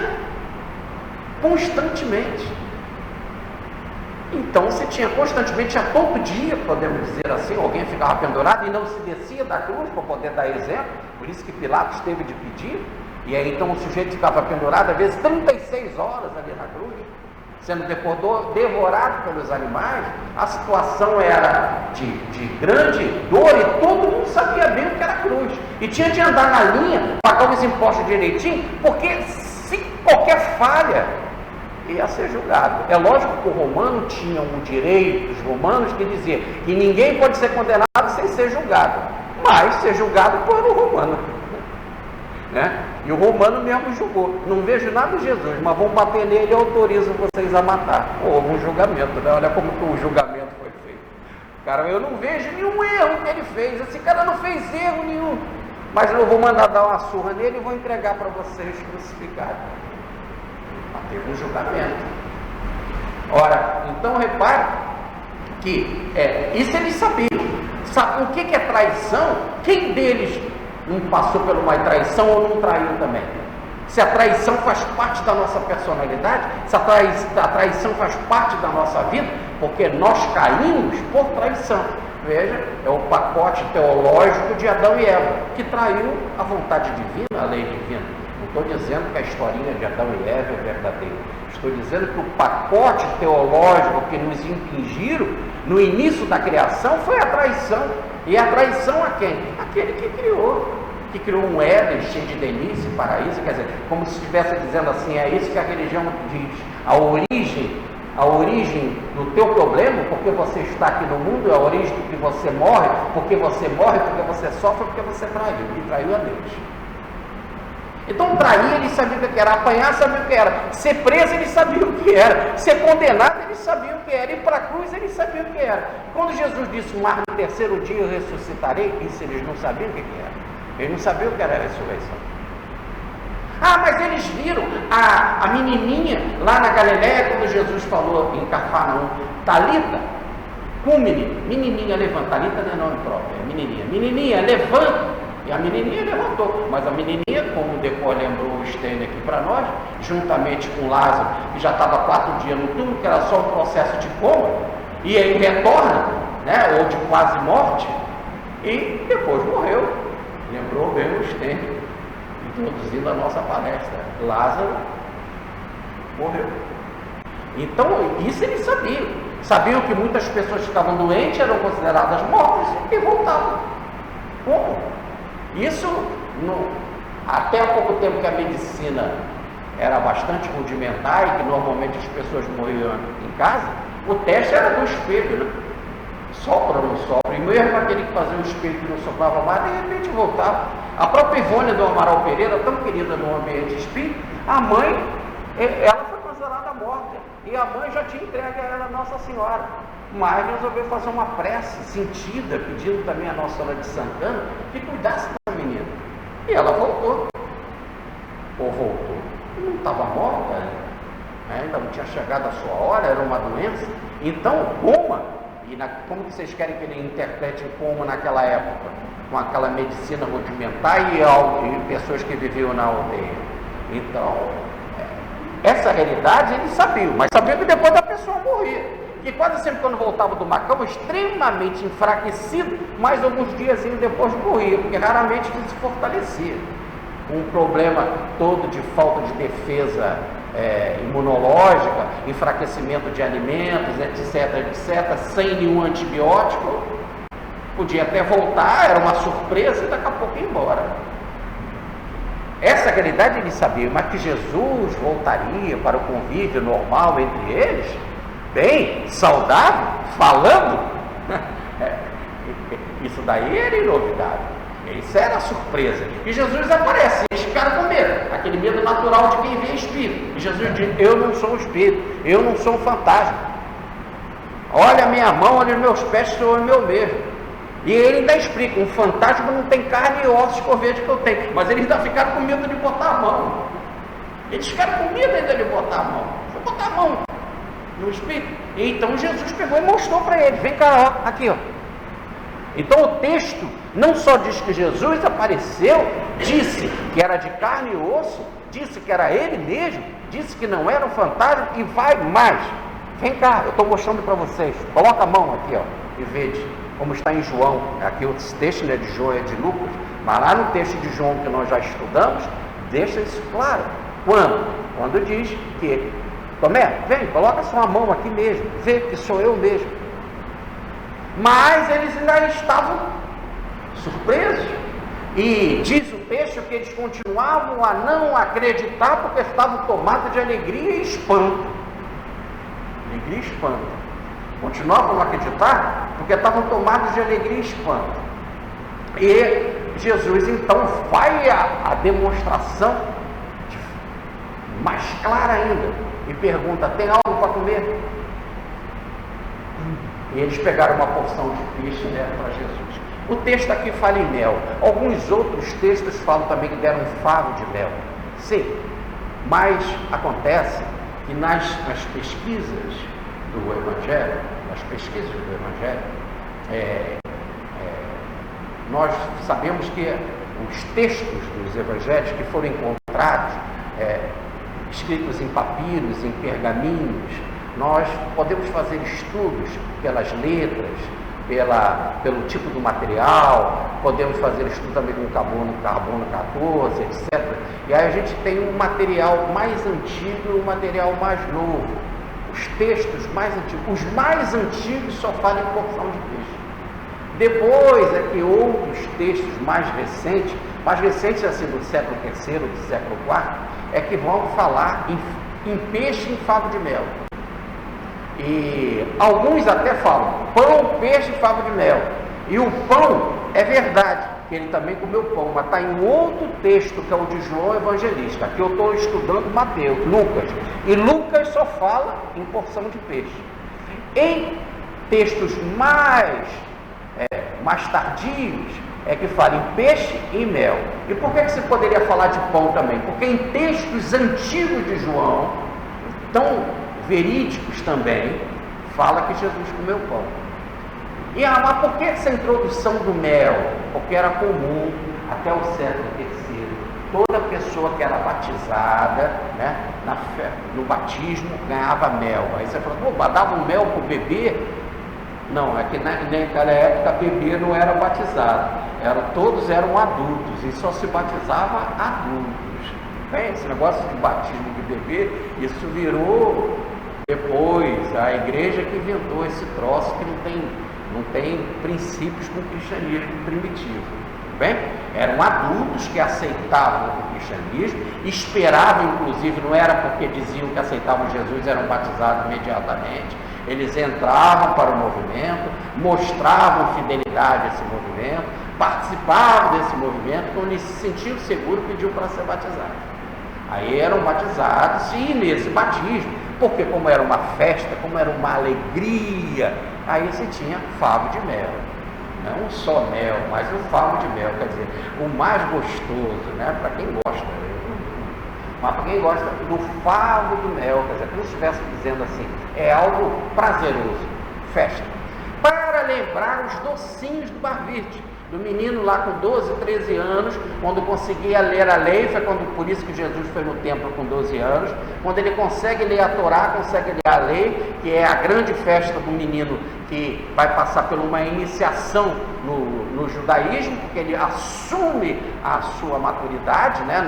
[SPEAKER 2] constantemente. Então se tinha constantemente, a todo dia, podemos dizer assim, alguém ficava pendurado e não se descia da cruz para poder dar exemplo. Por isso que Pilatos teve de pedir. E aí então o sujeito ficava pendurado, às vezes 36 horas ali na cruz, sendo depois devorado pelos animais. A situação era de grande dor e todo mundo sabia bem o que era cruz. E tinha de andar na linha, pagar os impostos direitinho, porque se qualquer falha, ia ser julgado. É lógico que o romano tinha um direito, os romanos, que dizia que ninguém pode ser condenado sem ser julgado, mas ser julgado por o romano. Né? E o romano mesmo julgou. Não vejo nada de Jesus, mas vão bater nele e autorizam vocês a matar. Houve um julgamento, né? Olha como que o julgamento foi feito. Cara, eu não vejo nenhum erro que ele fez. Esse cara não fez erro nenhum. Mas eu vou mandar dar uma surra nele e vou entregar para vocês crucificados. Mas teve um julgamento. Ora, então repare que isso eles sabiam. Sabe o que é traição? Quem deles não passou por uma traição ou não traiu também? Se a traição faz parte da nossa personalidade, se a traição faz parte da nossa vida, porque nós caímos por traição. Veja, é o pacote teológico de Adão e Eva, que traiu a vontade divina, a lei divina. Não estou dizendo que a historinha de Adão e Eva é verdadeira. Estou dizendo que o pacote teológico que nos impingiram no início da criação foi a traição. E a traição a quem? Aquele que criou um Éden cheio de delícia e paraíso. Quer dizer, como se estivesse dizendo assim, é isso que a religião diz. A origem do teu problema, porque você está aqui no mundo, a origem do que você morre, porque você sofre, porque você traiu, e traiu a Deus. Então trair ele sabia o que era, apanhar sabia o que era, ser preso ele sabia o que era, ser condenado ele sabia o que era, ir para a cruz ele sabia o que era. Quando Jesus disse, mas no terceiro dia eu ressuscitarei, isso eles não sabiam o que era. Eles não sabiam o que era a ressurreição. Ah, mas eles viram a menininha lá na Galiléia, quando Jesus falou em Cafarnaum, Talita, menininha levanta. Talita não é nome próprio, é menininha levanta. E a menininha levantou, mas a menininha, como depois lembrou o Steiner aqui para nós, juntamente com Lázaro, que já estava 4 dias no túmulo, que era só um processo de coma, e aí retorna, né, ou de quase morte, e depois morreu. Lembrou bem o Steiner, introduzindo a nossa palestra. Lázaro morreu. Então, isso eles sabiam. Sabiam que muitas pessoas que estavam doentes eram consideradas mortas e voltavam. Como? Isso, até há pouco tempo que a medicina era bastante rudimentar e que normalmente as pessoas morriam em casa, o teste era do espelho, né? Sopra ou não sopra, e mesmo aquele que fazia o espelho que não soprava mais, de repente voltava. A própria Ivone do Amaral Pereira, tão querida no ambiente espírita, a mãe, ela foi considerada morta, e a mãe já tinha entregue a ela a Nossa Senhora. Mas resolveu fazer uma prece sentida, pedindo também a Nossa Senhora de Santana que cuidasse da menina. E ela voltou. Ou voltou. Não estava morta, ainda não tinha chegado a sua hora, era uma doença. Então, coma, como que vocês querem que ele interprete coma naquela época? Com aquela medicina rudimentar e pessoas que viviam na aldeia. Então, essa realidade eles sabiam, mas sabiam que depois da pessoa morria. E quase sempre quando voltava do Macau, extremamente enfraquecido, mas alguns dias depois morria, porque raramente ele se fortalecia. Um problema todo de falta de defesa imunológica, enfraquecimento de alimentos, etc, sem nenhum antibiótico, podia até voltar, era uma surpresa e daqui a pouco ia embora. Essa realidade eles sabiam, mas que Jesus voltaria para o convívio normal entre eles, bem, saudável, falando, isso daí era inovidade, isso era surpresa. E Jesus aparece, eles ficaram com medo, aquele medo natural de quem vê espírito. E Jesus diz, eu não sou um espírito, eu não sou um fantasma. Olha a minha mão, olha os meus pés, sou eu meu mesmo. E ele ainda explica, um fantasma não tem carne e ossos que eu vejo que eu tenho, mas eles ainda ficaram com medo de botar a mão. Eles ficaram com medo ainda de botar a mão. Foi botar a mão no espírito. E então Jesus pegou e mostrou para eles, vem cá, ó, aqui, ó. Então o texto não só diz que Jesus apareceu, disse que era de carne e osso, disse que era ele mesmo, disse que não era um fantasma, e vai mais. Vem cá, eu estou mostrando para vocês, coloca a mão aqui, ó, e veja como está em João. Aqui o texto não é de João, é de Lucas, mas lá no texto de João que nós já estudamos, deixa isso claro. Quando diz que Tomé, vem, coloca sua mão aqui mesmo, vê que sou eu mesmo. Mas eles ainda estavam surpresos. E diz o texto que eles continuavam a não acreditar porque estavam tomados de alegria e espanto. Alegria e espanto. Continuavam a não acreditar porque estavam tomados de alegria e espanto. E Jesus então vai a demonstração mais clara ainda. E pergunta, tem algo para comer? E eles pegaram uma porção de peixe e deram para Jesus. O texto aqui fala em mel. Alguns outros textos falam também que deram um favo de mel. Sim, mas acontece que nas pesquisas do Evangelho, nós sabemos que os textos dos Evangelhos que foram encontrados, escritos em papiros, em pergaminhos, nós podemos fazer estudos pelas letras, pelo tipo do material, podemos fazer estudo também com carbono 14, etc. E aí a gente tem um material mais antigo e um material mais novo. Os textos mais antigos, os mais antigos só falam em porção de peixe. Depois é que outros textos mais recentes assim do século III, do século IV, é que vão falar em peixe e em favo de mel. E alguns até falam pão, peixe e favo de mel. E o pão é verdade, que ele também comeu pão, mas está em outro texto, que é o de João Evangelista. Aqui eu estou estudando Mateus, Lucas, e Lucas só fala em porção de peixe. Em textos mais tardios, é que fala em peixe e mel. E por que você poderia falar de pão também? Porque em textos antigos de João, tão verídicos também, fala que Jesus comeu pão. Mas por que essa introdução do mel? Porque era comum, até o século III, toda pessoa que era batizada, né, no batismo, ganhava mel. Aí você fala, dava um mel para o bebê? Não, é que naquela época bebê não era batizado, todos eram adultos, e só se batizava adultos. Bem, esse negócio de batismo de bebê, isso virou depois, a igreja que inventou esse troço que não tem princípios com o cristianismo primitivo. Bem, eram adultos que aceitavam o cristianismo, esperavam, inclusive, não era porque diziam que aceitavam Jesus, eram batizados imediatamente. Eles entravam para o movimento, mostravam fidelidade a esse movimento, participavam desse movimento, quando eles se sentiam seguros, pediam para ser batizados. Aí eram batizados, e nesse batismo, porque como era uma festa, como era uma alegria, aí você tinha favo de mel. Não só mel, mas o favo de mel, quer dizer, o mais gostoso, né? Para quem gosta, mas para quem gosta do favo do mel, quer dizer, como se estivesse dizendo assim, é algo prazeroso, festa. Para lembrar os docinhos do Bar-Virte, do menino lá com 12, 13 anos, quando conseguia ler a lei, por isso que Jesus foi no templo com 12 anos, quando ele consegue ler a Torá, consegue ler a lei, que é a grande festa do menino que vai passar por uma iniciação no judaísmo, porque ele assume a sua maturidade, né,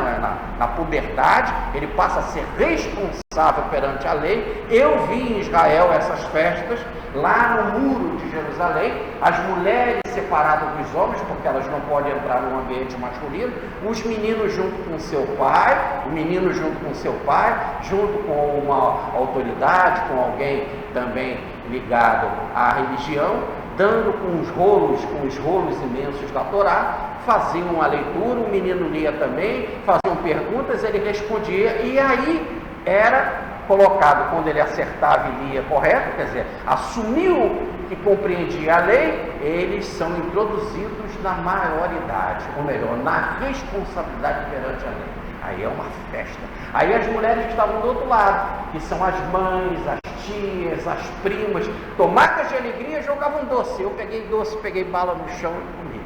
[SPEAKER 2] na puberdade, ele passa a ser responsável perante a lei. Eu vi em Israel essas festas, lá no muro de Jerusalém, as mulheres separadas dos homens, porque elas não podem entrar num ambiente masculino, os meninos junto com seu pai, o menino junto com seu pai, junto com uma autoridade, com alguém também ligado à religião, dando com os rolos imensos da Torá, faziam a leitura, o menino lia também, faziam perguntas, ele respondia, e aí era colocado, quando ele acertava e lia correto, quer dizer, assumiu que compreendia a lei, eles são introduzidos na maioridade, ou melhor, na responsabilidade perante a lei. Aí é uma festa. Aí as mulheres que estavam do outro lado, que são as mães, as tias, as primas, tomadas de alegria, jogavam doce. Eu peguei doce, peguei bala no chão e comi.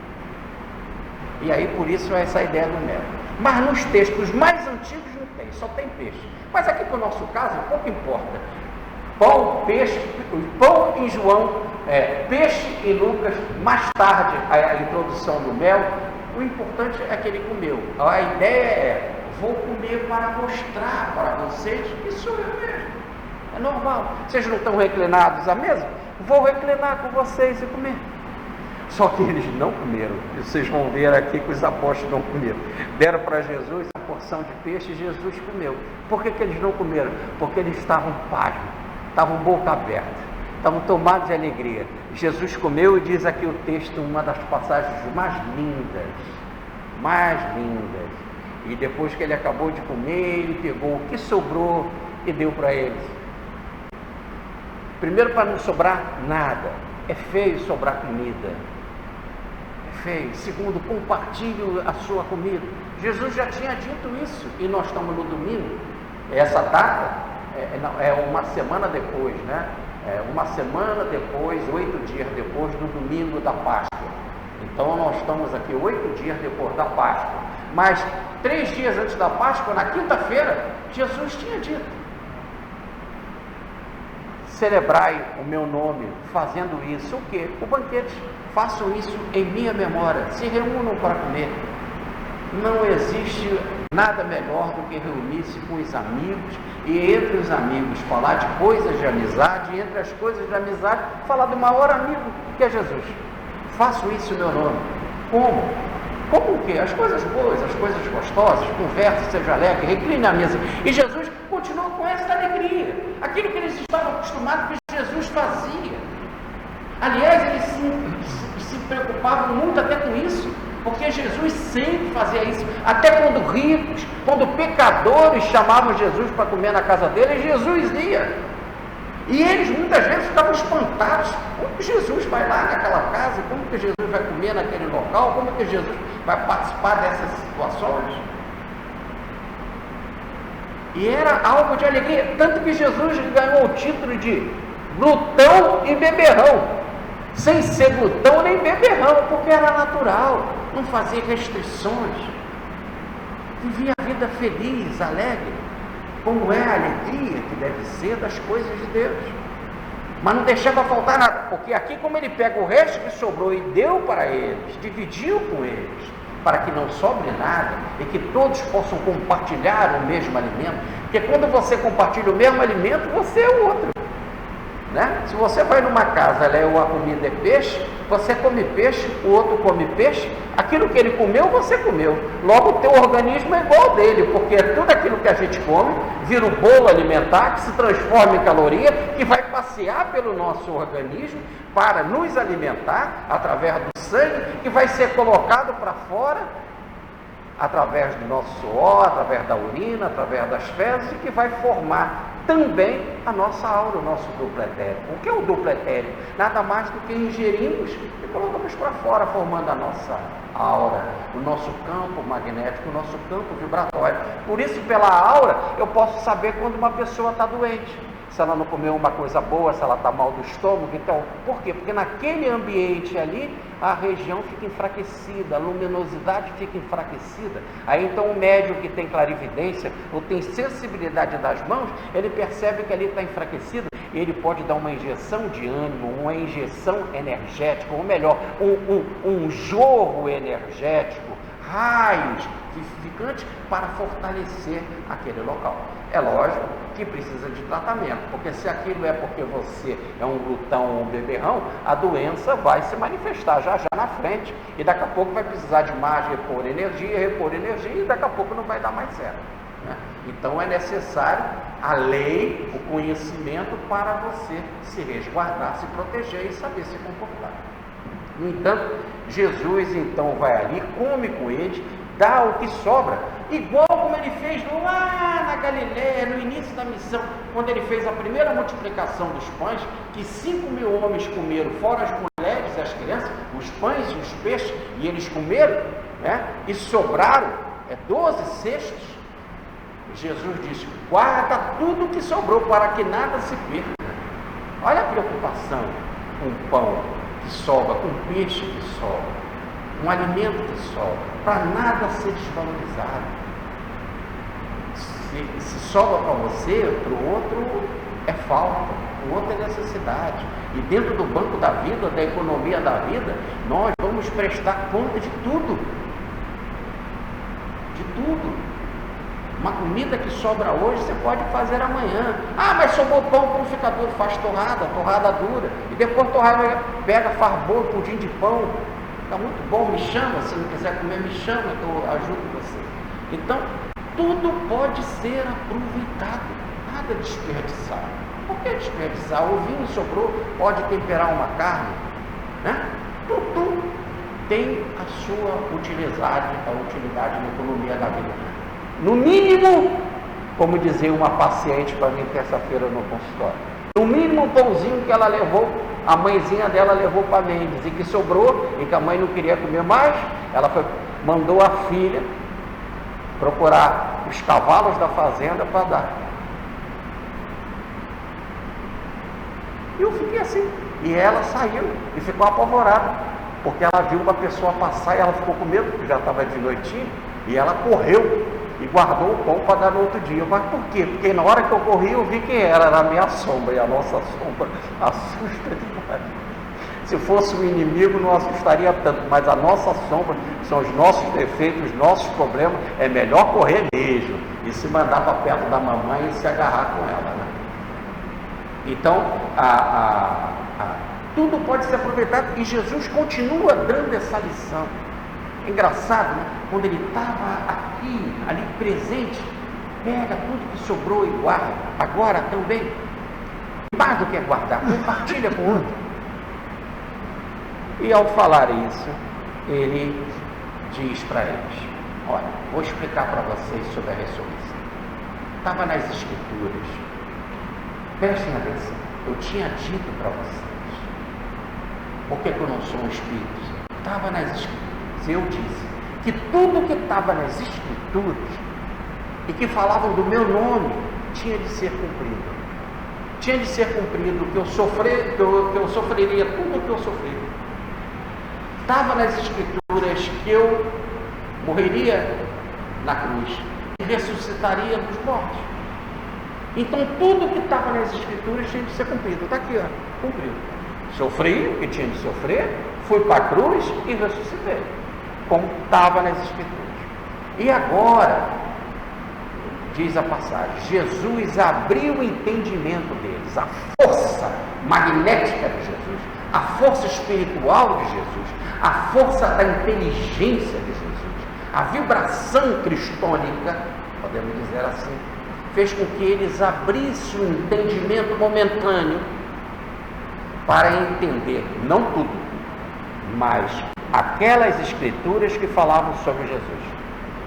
[SPEAKER 2] E aí por isso é essa ideia do mel. Mas nos textos mais antigos não tem, só tem peixe. Mas aqui para o nosso caso, pouco importa. Pão, peixe, pão em João, peixe em Lucas, mais tarde a introdução do mel. O importante é que ele comeu. A ideia é, vou comer para mostrar para vocês que sou eu mesmo. É normal. Vocês não estão reclinados à mesa? Vou reclinar com vocês e comer. Só que eles não comeram. Vocês vão ver aqui que os apóstolos não comeram. Deram para Jesus a porção de peixe e Jesus comeu. Por que eles não comeram? Porque eles estavam pasmos, estavam boca aberta, estavam tomados de alegria. Jesus comeu, e diz aqui o texto, uma das passagens mais lindas. E depois que ele acabou de comer, ele pegou o que sobrou e deu para eles. Primeiro, para não sobrar nada. É feio sobrar comida. É feio. Segundo, compartilhe a sua comida. Jesus já tinha dito isso, e nós estamos no domingo. Essa data é uma semana depois, né? Uma semana depois, 8 dias depois do domingo da Páscoa. Então nós estamos aqui 8 dias depois da Páscoa. Mas 3 dias antes da Páscoa, na quinta-feira, Jesus tinha dito: celebrai o meu nome, fazendo isso. O quê? O banquete. Façam isso em minha memória. Se reúnam para comer. Não existe nada melhor do que reunir-se com os amigos, e entre os amigos falar de coisas de amizade, e entre as coisas de amizade falar do maior amigo, que é Jesus. Façam isso em meu nome. Como? Como o quê? As coisas boas, as coisas gostosas, converse, seja alegre, recline à mesa. E Jesus continuou com essa alegria. Aquilo que eles estavam acostumados que Jesus fazia. Aliás, ele se preocupavam muito até com isso, porque Jesus sempre fazia isso, até quando ricos, quando pecadores chamavam Jesus para comer na casa dele, Jesus ia. E eles muitas vezes ficavam espantados. Como que Jesus vai lá naquela casa? Como que Jesus vai comer naquele local? Como que Jesus vai participar dessas situações? E era algo de alegria. Tanto que Jesus ganhou o título de glutão e beberrão. Sem ser glutão nem beberrão, porque era natural. Não fazia restrições. Vivia a vida feliz, alegre. Como é a alegria que deve ser das coisas de Deus. Mas não deixava faltar nada, porque aqui, como ele pega o resto que sobrou e deu para eles, dividiu com eles, para que não sobre nada e que todos possam compartilhar o mesmo alimento. Porque quando você compartilha o mesmo alimento, você é o outro, né? Se você vai numa casa, a comida é peixe, você come peixe, o outro come peixe, aquilo que ele comeu, você comeu. Logo, o teu organismo é igual ao dele, porque é tudo aquilo que a gente come, vira o bolo alimentar, que se transforma em caloria, que vai passear pelo nosso organismo para nos alimentar através do sangue, que vai ser colocado para fora através do nosso suor, através da urina, através das fezes, e que vai formar também a nossa aura, o nosso duplo etérico. O que é o duplo etérico? Nada mais do que ingerimos e colocamos para fora, formando a nossa aura, o nosso campo magnético, o nosso campo vibratório. Por isso, pela aura, eu posso saber quando uma pessoa está doente. Se ela não comeu uma coisa boa, se ela está mal do estômago. Então, por quê? Porque naquele ambiente ali, a região fica enfraquecida, a luminosidade fica enfraquecida. Aí então o médium que tem clarividência, ou tem sensibilidade das mãos, ele percebe que ali está enfraquecido, e ele pode dar uma injeção de ânimo, uma injeção energética, ou melhor, um jorro energético, raios vivificantes para fortalecer aquele local. É lógico que precisa de tratamento, porque se aquilo é porque você é um glutão ou um beberrão, a doença vai se manifestar já na frente, e daqui a pouco vai precisar de mais repor energia, e daqui a pouco não vai dar mais certo, né? Então é necessário a lei, o conhecimento para você se resguardar, se proteger e saber se comportar. No entanto, Jesus então vai ali, come com eles, dá o que sobra, igual como ele fez lá na Galileia, no início da missão, quando ele fez a primeira multiplicação dos pães, que 5.000 homens comeram, fora as mulheres e as crianças, os pães e os peixes, e eles comeram, né? E sobraram 12 cestos. Jesus disse: guarda tudo o que sobrou, para que nada se perca. Olha a preocupação com o pão que sobra, com o peixe que sobra, um alimento que sobra, para nada ser desvalorizado. Se sobra para você, para o outro é falta, o outro é necessidade. E dentro do banco da vida, da economia da vida, nós vamos prestar conta de tudo. De tudo. Uma comida que sobra hoje, você pode fazer amanhã. Ah, mas sobrou pão, o purificador faz torrada dura. E depois torrada, pega, faz bolo, pudim de pão. Está muito bom, me chama, se não quiser comer, me chama, que eu ajudo você. Então, tudo pode ser aproveitado, nada desperdiçado. Por que desperdiçar? O vinho sobrou, pode temperar uma carne, né? Tudo tem a sua utilidade na economia da vida. No mínimo, como dizia uma paciente para mim terça-feira no consultório, no mínimo um pãozinho que ela levou, a mãezinha dela levou para Mendes, e que sobrou, e que a mãe não queria comer mais, ela mandou a filha procurar os cavalos da fazenda para dar. E eu fiquei assim, e ela saiu e ficou apavorada, porque ela viu uma pessoa passar e ela ficou com medo, porque já estava de noitinho, e ela correu e guardou o pão para dar no outro dia. Mas por quê? Porque na hora que eu corri, eu vi quem era a minha sombra, e a nossa sombra assusta demais. Se fosse um inimigo, não assustaria tanto, mas a nossa sombra são os nossos defeitos, os nossos problemas. É melhor correr mesmo e se mandar para perto da mamãe e se agarrar com ela, né? Então, tudo pode ser aproveitado, e Jesus continua dando essa lição. Engraçado, né? Quando ele estava aqui, ali presente, pega tudo que sobrou e guarda. Agora também, mais do que guardar, compartilha com o outro. E ao falar isso, ele diz para eles: olha, vou explicar para vocês sobre a ressurreição. Estava nas Escrituras. Prestem atenção. Eu tinha dito para vocês. Por que eu não sou um espírito? Estava nas Escrituras. Eu disse que tudo que estava nas Escrituras e que falavam do meu nome tinha de ser cumprido. Tinha de ser cumprido, que eu sofreria tudo o que eu sofri. Estava nas Escrituras que eu morreria na cruz e ressuscitaria dos mortos. Então tudo que estava nas Escrituras tinha de ser cumprido. Está aqui, ó, cumprido. Sofri o que tinha de sofrer, fui para a cruz e ressuscitei, como estava nas Escrituras. E agora, diz a passagem, Jesus abriu o entendimento deles, a força magnética de Jesus, a força espiritual de Jesus, a força da inteligência de Jesus, a vibração cristônica, podemos dizer assim, fez com que eles abrissem um entendimento momentâneo para entender, não tudo, mas aquelas escrituras que falavam sobre Jesus.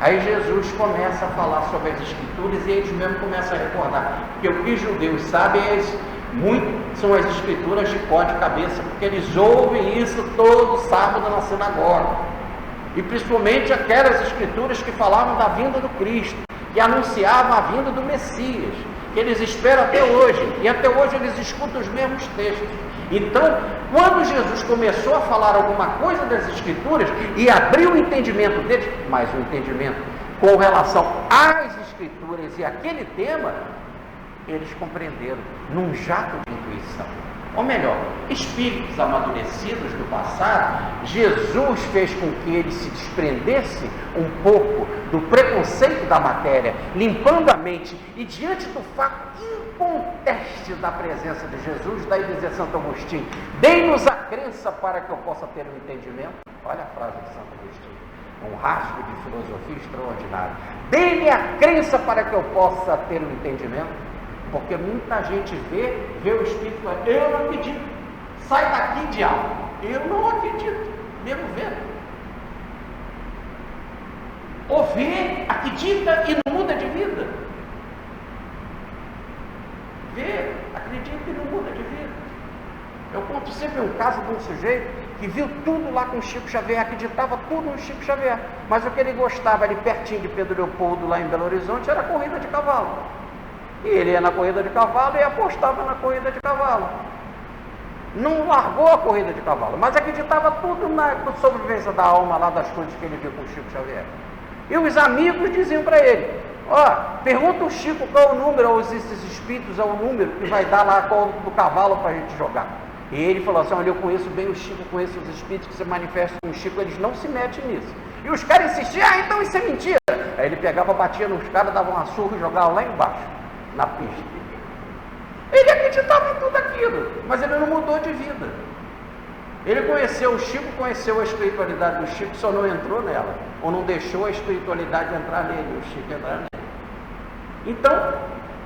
[SPEAKER 2] Aí Jesus começa a falar sobre as Escrituras e eles mesmos começam a recordar. Porque o que os judeus sabem são as Escrituras de cor de cabeça, porque eles ouvem isso todo sábado na sinagoga. E principalmente aquelas Escrituras que falavam da vinda do Cristo, que anunciavam a vinda do Messias, que eles esperam até hoje. E até hoje eles escutam os mesmos textos. Então, quando Jesus começou a falar alguma coisa das Escrituras e abriu o entendimento deles, mas o entendimento com relação às Escrituras e aquele tema, eles compreenderam num jato de intuição. Ou melhor, espíritos amadurecidos do passado, Jesus fez com que eles se desprendessem um pouco do preconceito da matéria, limpando a mente, e diante do fato inconteste da presença de Jesus, daí dizia Santo Agostinho: dei-nos a crença para que eu possa ter um entendimento. Olha a frase de Santo Agostinho, um rasgo de filosofia extraordinário. Dei-me a crença para que eu possa ter um entendimento. Porque muita gente vê o Espírito e fala: eu não acredito, sai daqui, diabo. Eu não acredito, mesmo vendo. Ou vê, acredita e não muda de vida. Vê, acredita e não muda de vida. Eu conto sempre um caso de um sujeito que viu tudo lá com o Chico Xavier, acreditava tudo no Chico Xavier, mas o que ele gostava ali pertinho de Pedro Leopoldo, lá em Belo Horizonte, era a corrida de cavalo. E ele ia na corrida de cavalo e apostava na corrida de cavalo. Não largou a corrida de cavalo, mas acreditava tudo na sobrevivência da alma lá das coisas que ele viu com o Chico Xavier. E os amigos diziam para ele: ó, pergunta o Chico qual é o número, ou esses espíritos é o número que vai dar lá qual do cavalo para a gente jogar. E ele falou assim: olha, eu conheço bem o Chico, conheço os espíritos que se manifestam com o Chico, eles não se metem nisso. E os caras insistiam: então isso é mentira. Aí ele pegava, batia nos caras, dava uma surra e jogava lá embaixo, na pista. Ele acreditava em tudo aquilo, mas ele não mudou de vida. Ele conheceu o Chico, conheceu a espiritualidade do Chico, só não entrou nela, ou não deixou a espiritualidade entrar nele, o Chico entrar nele. Então,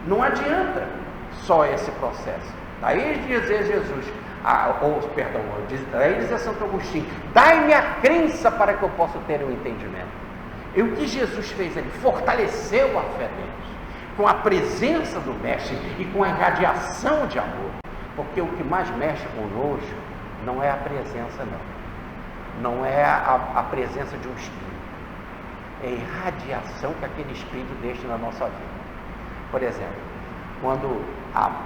[SPEAKER 2] não adianta só esse processo. Daí dizer Jesus, daí dizer Santo Agostinho: dai-me a crença para que eu possa ter um entendimento. E o que Jesus fez? Ele fortaleceu a fé deles, com a presença do Mestre e com a irradiação de amor. Porque o que mais mexe conosco não é a presença, não é a presença de um espírito, é a irradiação que aquele espírito deixa na nossa vida. Por exemplo, quando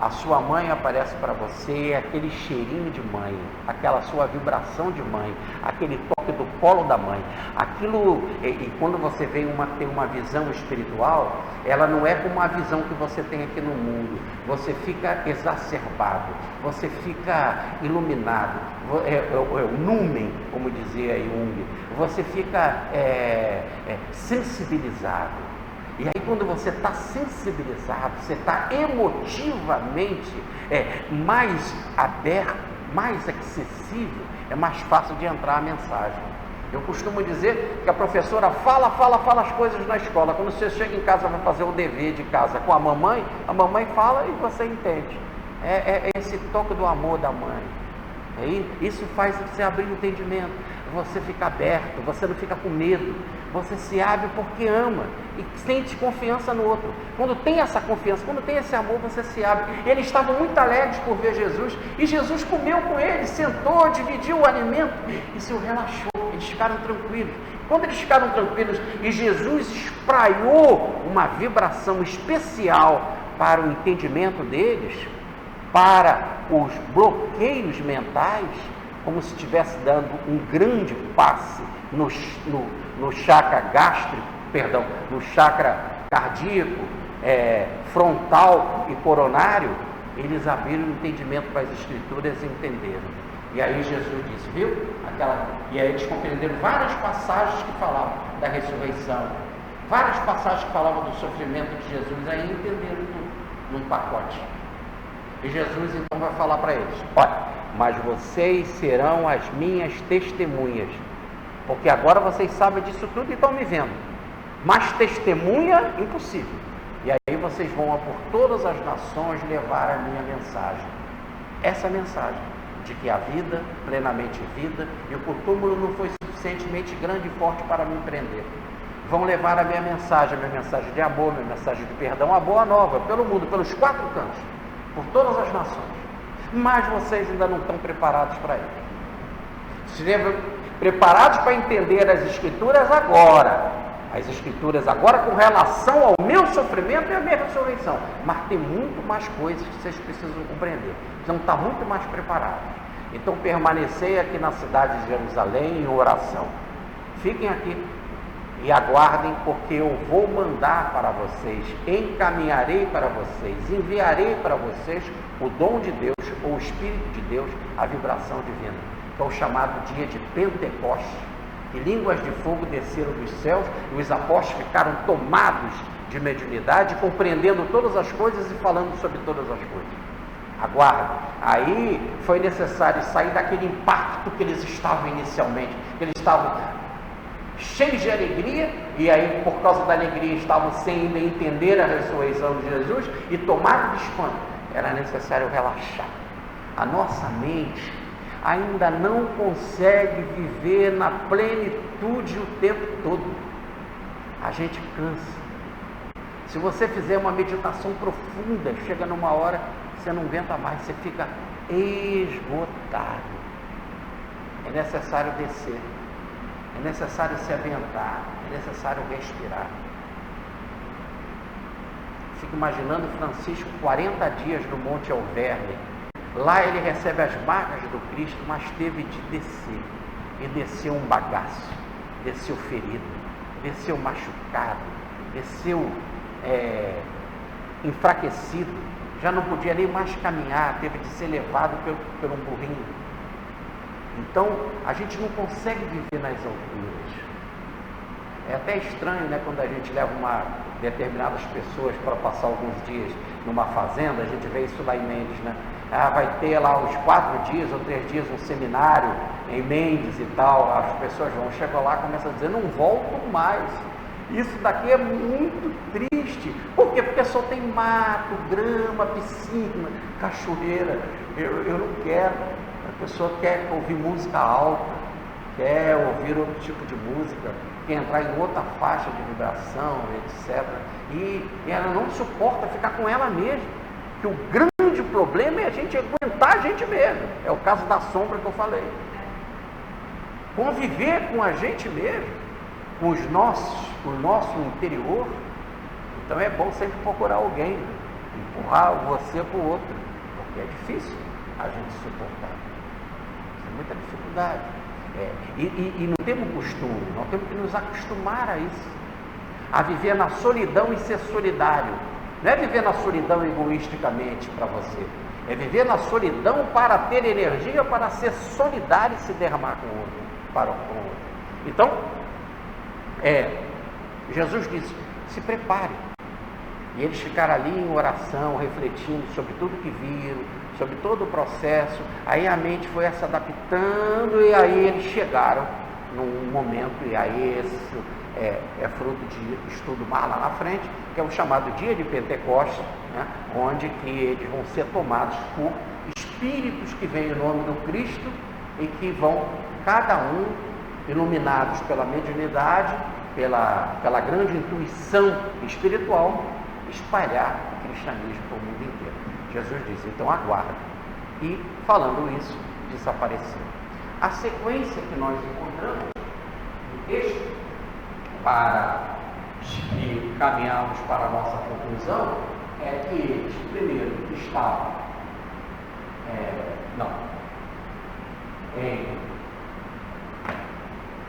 [SPEAKER 2] a sua mãe aparece para você, aquele cheirinho de mãe, aquela sua vibração de mãe, aquele toque do colo da mãe, aquilo, e quando você tem uma visão espiritual, ela não é como a visão que você tem aqui no mundo. Você fica exacerbado, você fica iluminado, o numen, como dizia Jung, você fica sensibilizado. E aí quando você está sensibilizado, você está emotivamente mais aberto, mais acessível, é mais fácil de entrar a mensagem. Eu costumo dizer que a professora fala as coisas na escola. Quando você chega em casa, vai fazer o dever de casa com a mamãe fala e você entende. É esse toque do amor da mãe. Aí, isso faz você abrir o entendimento, você fica aberto, você não fica com medo, você se abre porque ama e sente confiança no outro. Quando tem essa confiança, quando tem esse amor, você se abre. Eles estavam muito alegres por ver Jesus, e Jesus comeu com eles, sentou, dividiu o alimento e se relaxou. Eles ficaram tranquilos. Quando eles ficaram tranquilos e Jesus espraiou uma vibração especial para o entendimento deles, para os bloqueios mentais, como se estivesse dando um grande passe no chakra gástrico, no chakra cardíaco, frontal e coronário, eles abriram o entendimento para as escrituras e entenderam. E aí Jesus disse, viu? E aí eles compreenderam várias passagens que falavam da ressurreição, várias passagens que falavam do sofrimento de Jesus, aí entenderam tudo num pacote. E Jesus então vai falar para eles, olha, mas vocês serão as minhas testemunhas, porque agora vocês sabem disso tudo e estão me vendo, mas testemunha, impossível. E aí vocês vão por todas as nações levar a minha mensagem, essa mensagem de que a vida, plenamente vida, e o túmulo não foi suficientemente grande e forte para me prender. Vão levar a minha mensagem de amor, minha mensagem de perdão, a boa nova, pelo mundo, pelos 4 cantos, por todas as nações. Mas vocês ainda não estão preparados para isso. Estejam preparados para entender as Escrituras agora. As Escrituras agora com relação ao meu sofrimento e à minha ressurreição. Mas tem muito mais coisas que vocês precisam compreender. Não está muito mais preparado. Então permanecei aqui na cidade de Jerusalém em oração. Fiquem aqui e aguardem, porque eu vou mandar para vocês, encaminharei para vocês, enviarei para vocês o dom de Deus, ou o Espírito de Deus, a vibração divina, que é o chamado dia de Pentecostes, que línguas de fogo desceram dos céus, e os apóstolos ficaram tomados de mediunidade, compreendendo todas as coisas e falando sobre todas as coisas. Aguardem. Aí foi necessário sair daquele impacto que eles estavam inicialmente, que eles estavam cheios de alegria, e aí por causa da alegria estavam sem ainda entender a ressurreição de Jesus e tomados de espanto. Era necessário relaxar. A nossa mente ainda não consegue viver na plenitude o tempo todo. A gente cansa. Se você fizer uma meditação profunda, chega numa hora, você não aguenta mais, você fica esgotado. É necessário descer. É necessário se aventar, é necessário respirar. Fico imaginando Francisco 40 dias no Monte Alverne. Lá ele recebe as marcas do Cristo, mas teve de descer. E desceu um bagaço, desceu ferido, desceu machucado, desceu enfraquecido. Já não podia nem mais caminhar, teve de ser levado pelo um burrinho. Então, a gente não consegue viver nas alturas. É até estranho, né, quando a gente leva determinadas pessoas para passar alguns dias numa fazenda, a gente vê isso lá em Mendes, né? Vai ter lá uns 4 dias ou 3 dias um seminário em Mendes e tal, as pessoas vão, chegam lá e começam a dizer, não voltam mais. Isso daqui é muito triste. Por quê? Porque só tem mato, grama, piscina, cachoeira. Eu não quero. A pessoa quer ouvir música alta, quer ouvir outro tipo de música, quer entrar em outra faixa de vibração, etc. E ela não suporta ficar com ela mesma. Que o grande problema é a gente aguentar a gente mesmo. É o caso da sombra que eu falei. Conviver com a gente mesmo, com o nosso interior. Então é bom sempre procurar alguém, empurrar você para o outro, porque é difícil a gente suportar. Muita dificuldade. E não temos costume, nós temos que nos acostumar a isso, a viver na solidão e ser solidário. Não é viver na solidão egoisticamente para você, é viver na solidão para ter energia para ser solidário e se derramar com o outro, para o outro. Então, Jesus disse, se prepare. E eles ficaram ali em oração, refletindo sobre tudo que viram, sobre todo o processo. Aí a mente foi se adaptando e aí eles chegaram num momento, e aí esse é fruto de estudo mais lá na frente, que é o chamado dia de Pentecostes, né, onde que eles vão ser tomados por Espírito espíritos que vêm em nome do Cristo e que vão, cada um, iluminados pela mediunidade, pela grande intuição espiritual, espalhar o cristianismo para o mundo inteiro. Jesus diz, então aguarda. E, falando isso, desapareceu. A sequência que nós encontramos no texto, para caminharmos para a nossa conclusão, é que eles, primeiro, estavam,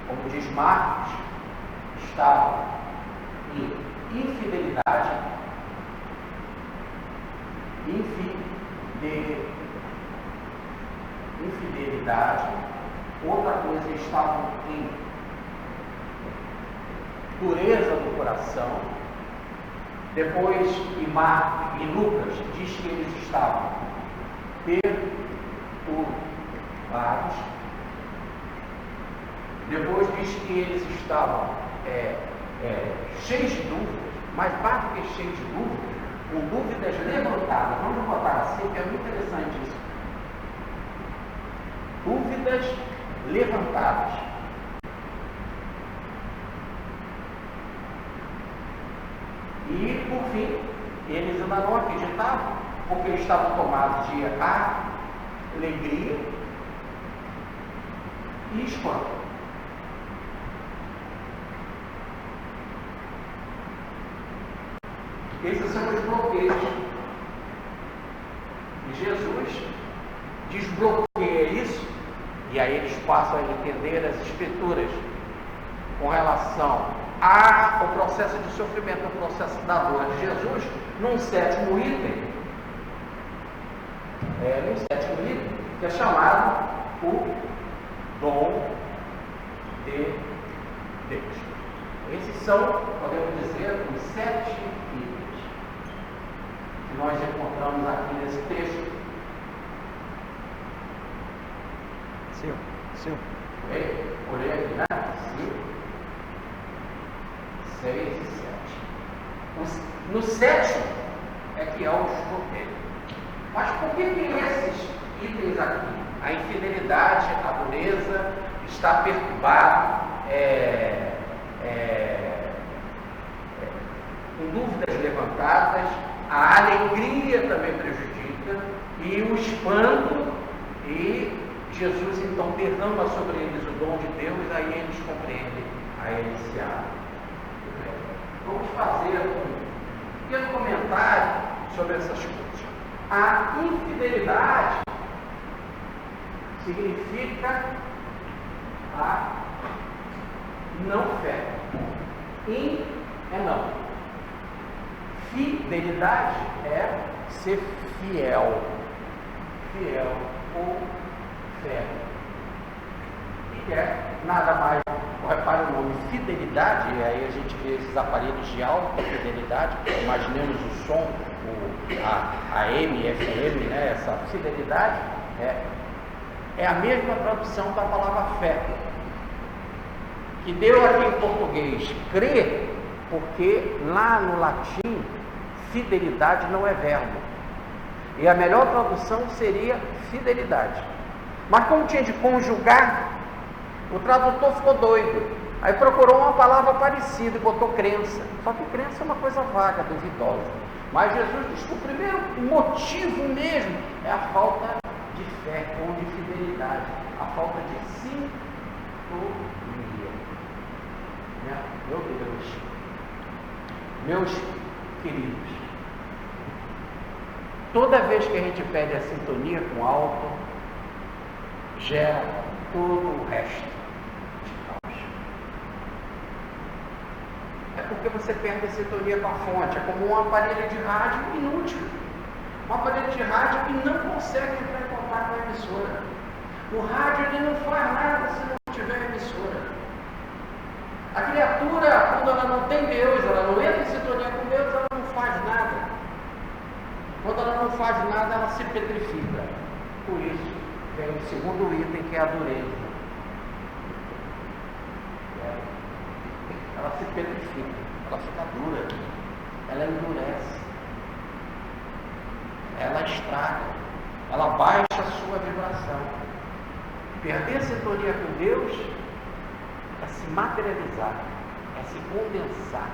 [SPEAKER 2] como diz Marcos, estavam em infidelidade, outra coisa, estavam em pureza do coração. Depois, em Marcos e Lucas, diz que eles estavam perturbados. Depois diz que eles estavam cheios de dúvidas, mas mais do que cheios de dúvidas, com dúvidas levantadas. Vamos botar assim, que é muito interessante isso. Dúvidas levantadas. E, por fim, eles ainda não acreditavam, porque eles estavam tomados de alegria e espanto. Esses são os bloqueios. E Jesus desbloqueia isso, e aí eles passam a entender as Escrituras com relação ao processo de sofrimento, o processo da dor de Jesus, num sétimo item, que é chamado o dom de Deus. Esses são, podemos dizer, os 7 itens que nós encontramos aqui nesse texto. Sim. Olhei aqui, né? 5, 6 e 7. No sétimo é que é o desbloqueio. Mas por que esses itens aqui? A infidelidade, a dureza, está perturbado, com dúvidas levantadas, a alegria também prejudica, e o espanto, e Jesus então derrama sobre eles o dom de Deus, aí eles compreendem, aí eles se abrem. Vamos fazer um pequeno comentário sobre essas coisas. A infidelidade significa a não fé. In é não. Fidelidade é ser fiel. Fiel ou fé. E é nada mais, repare o nome, fidelidade, e aí a gente vê esses aparelhos de alta fidelidade, imaginemos o som, a AM, FM, né? Essa fidelidade é a mesma tradução da palavra fé, que deu aqui em português crer, porque lá no latim fidelidade não é verbo, e a melhor tradução seria fidelidade. Mas como tinha de conjugar, o tradutor ficou doido. Aí procurou uma palavra parecida e botou crença. Só que crença é uma coisa vaga, duvidosa. Mas Jesus diz que o primeiro motivo mesmo é a falta de fé ou de fidelidade. A falta de sintonia. Meu Deus. Meus queridos, toda vez que a gente perde a sintonia com algo, gera todo o resto de caos. É porque você perde a sintonia com a fonte. É como um aparelho de rádio inútil. Um aparelho de rádio que não consegue entrar em contato com a emissora. O rádio ele não faz nada se não tiver emissora. A criatura, quando ela não tem Deus, ela não entra em sintonia com Deus, ela não faz nada. Quando ela não faz nada, ela se petrifica. Por isso, vem o segundo item, que é a dureza. Ela se petrifica, ela fica dura, ela endurece, ela estraga. ela baixa a sua vibração. Perder a sintonia com Deus é se materializar, é se condensar,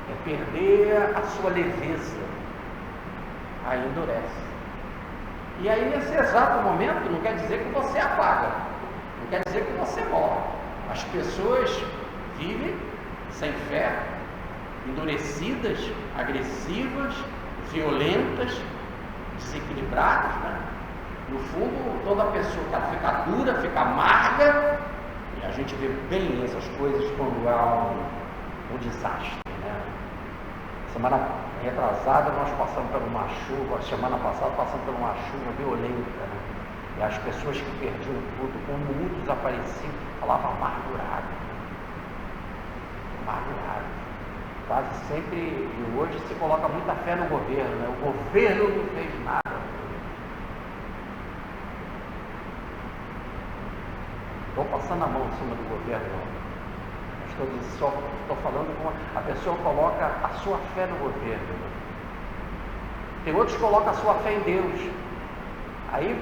[SPEAKER 2] é perder a sua leveza, aí endurece. E aí, nesse exato momento, não quer dizer que você apaga, não quer dizer que você morre. As pessoas vivem sem fé, endurecidas, agressivas, violentas, desequilibradas, né? No fundo, toda pessoa fica dura, fica amarga, e a gente vê bem essas coisas quando há um desastre, né? Semana retrasada nós passamos por uma chuva, semana passada passamos por uma chuva violenta, né? E as pessoas que perdiam tudo, quando um desapareciam, falavam amargurado. Quase sempre, e hoje se coloca muita fé no governo, né? O governo não fez nada. Estou passando a mão em cima do governo, não. Estou falando com a pessoa coloca a sua fé no governo. Tem outros que colocam a sua fé em Deus. Aí,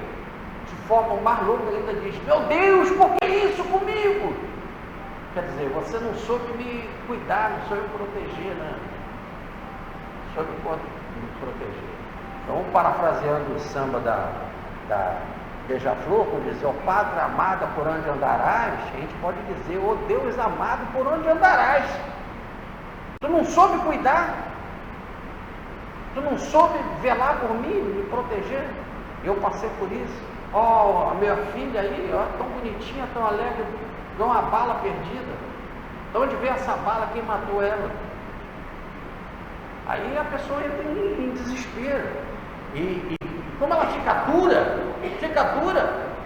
[SPEAKER 2] de forma mais longa, ainda diz: meu Deus, por que isso comigo? Quer dizer, você não soube me cuidar, não soube me proteger, né? Não soube me proteger. Então, parafraseando o samba da Beija-Flor, quando diz: ó Pátria amada, por onde andarás, a gente pode dizer: ó Deus amado, por onde andarás? Tu não soube cuidar? Tu não soube velar por mim, me proteger? Eu passei por isso. Ó, a minha filha aí, ó, tão bonitinha, tão alegre, deu uma bala perdida. De onde veio essa bala? Quem matou ela? Aí a pessoa entra em desespero. E como ela fica dura,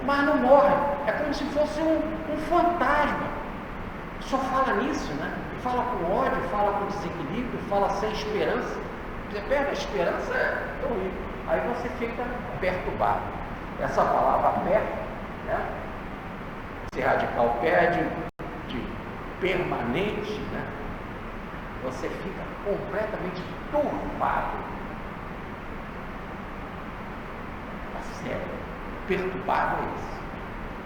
[SPEAKER 2] mas não morre. É como se fosse um fantasma. Só fala nisso, né? Fala com ódio, fala com desequilíbrio, fala sem esperança. Você perde a esperança, é horrível. Aí você fica perturbado. Essa palavra perto, né? Esse radical perde de permanente, né? Você fica completamente turbado. Sério, perturbado é isso.